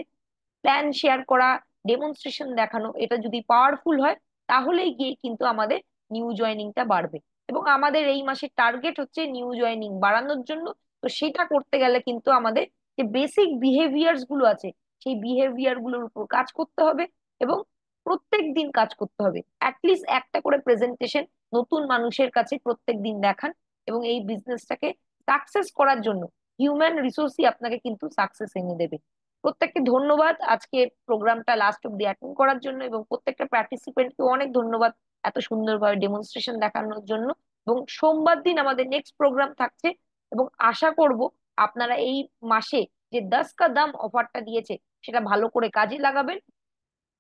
প্ল্যান শেয়ার করা, ডেমনস্ট্রেশন দেখানো। এটা যদি পাওয়ারফুল হয় তাহলেই গিয়ে কিন্তু আমাদের নিউ জয়েনিংটা বাড়বে। এবং আমাদের এই মাসের টার্গেট হচ্ছে নিউ জয়েনিং বাড়ানোর জন্য। তো সেটা করতে গেলে কিন্তু আমাদের যে বেসিক বিহেভিয়ার্স গুলো আছে সেই বিহেভিয়ার গুলোর উপর কাজ করতে হবে, এবং প্রত্যেক দিন কাজ করতে হবে। অ্যাটলিস্ট একটা করে প্রেজেন্টেশন নতুন মানুষের কাছে প্রত্যেক দিন দেখান, এবং এই বিজনেসটাকে সাকসেস করার জন্য হিউম্যান রিসোর্সই আপনাকে কিন্তু সাকসেস এনে দেবে। প্রত্যেককে ধন্যবাদ আজকে প্রোগ্রামটা লাস্ট অব্দি অ্যাটেন্ড করার জন্য, এবং প্রত্যেকটা পার্টিসিপেন্টকে অনেক ধন্যবাদ এত সুন্দরভাবে ডেমনস্ট্রেশন দেখানোর জন্য। এবং সোমবার দিন আমাদের নেক্সট প্রোগ্রাম থাকছে, এবং আশা করব আপনারা এই মাসে যে 10 কা দাম অফারটা দিয়েছে সেটা ভালো করে কাজে লাগাবেন।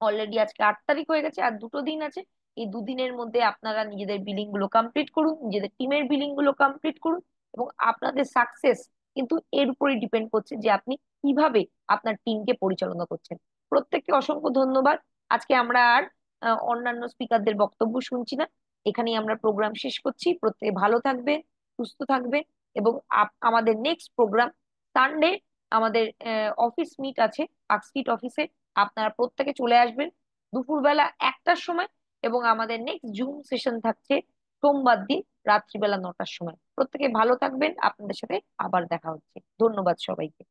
অলরেডি আজকে 8 তারিখ হয়ে গেছে, আর 2টো দিন আছে। এই 2 দিনের মধ্যে আপনারা নিজেদের বিলিং গুলো কমপ্লিট করুন, নিজেদের টিমের বিলিং গুলো কমপ্লিট করুন, এবং আপনাদের সাকসেস কিন্তু এর উপরই ডিপেন্ড করছে যে আপনি কিভাবে আপনার টিমকে পরিচালনা করছেন। প্রত্যেককে অসংখ্য ধন্যবাদ। আজকে আমরা আর অন্যান্য স্পিকারদের বক্তব্য শুনছি না, এখানেই আমরা প্রোগ্রাম শেষ করছি। প্রত্যেকে ভালো থাকবেন, সুস্থ থাকবেন, এবং আমাদের নেক্সট প্রোগ্রাম সানডে আমাদের অফিস মিট আছে পার্কস্ট্রিট অফিসে। আপনারা প্রত্যেকে চলে আসবেন দুপুরবেলা 1টার সময়, এবং আমাদের নেক্সট জুম সেশন থাকছে সোমবার দিন রাত্রিবেলা 9টার সময়। প্রত্যেকে ভালো থাকবেন, আপনাদের সাথে আবার দেখা হচ্ছে। ধন্যবাদ সবাইকে।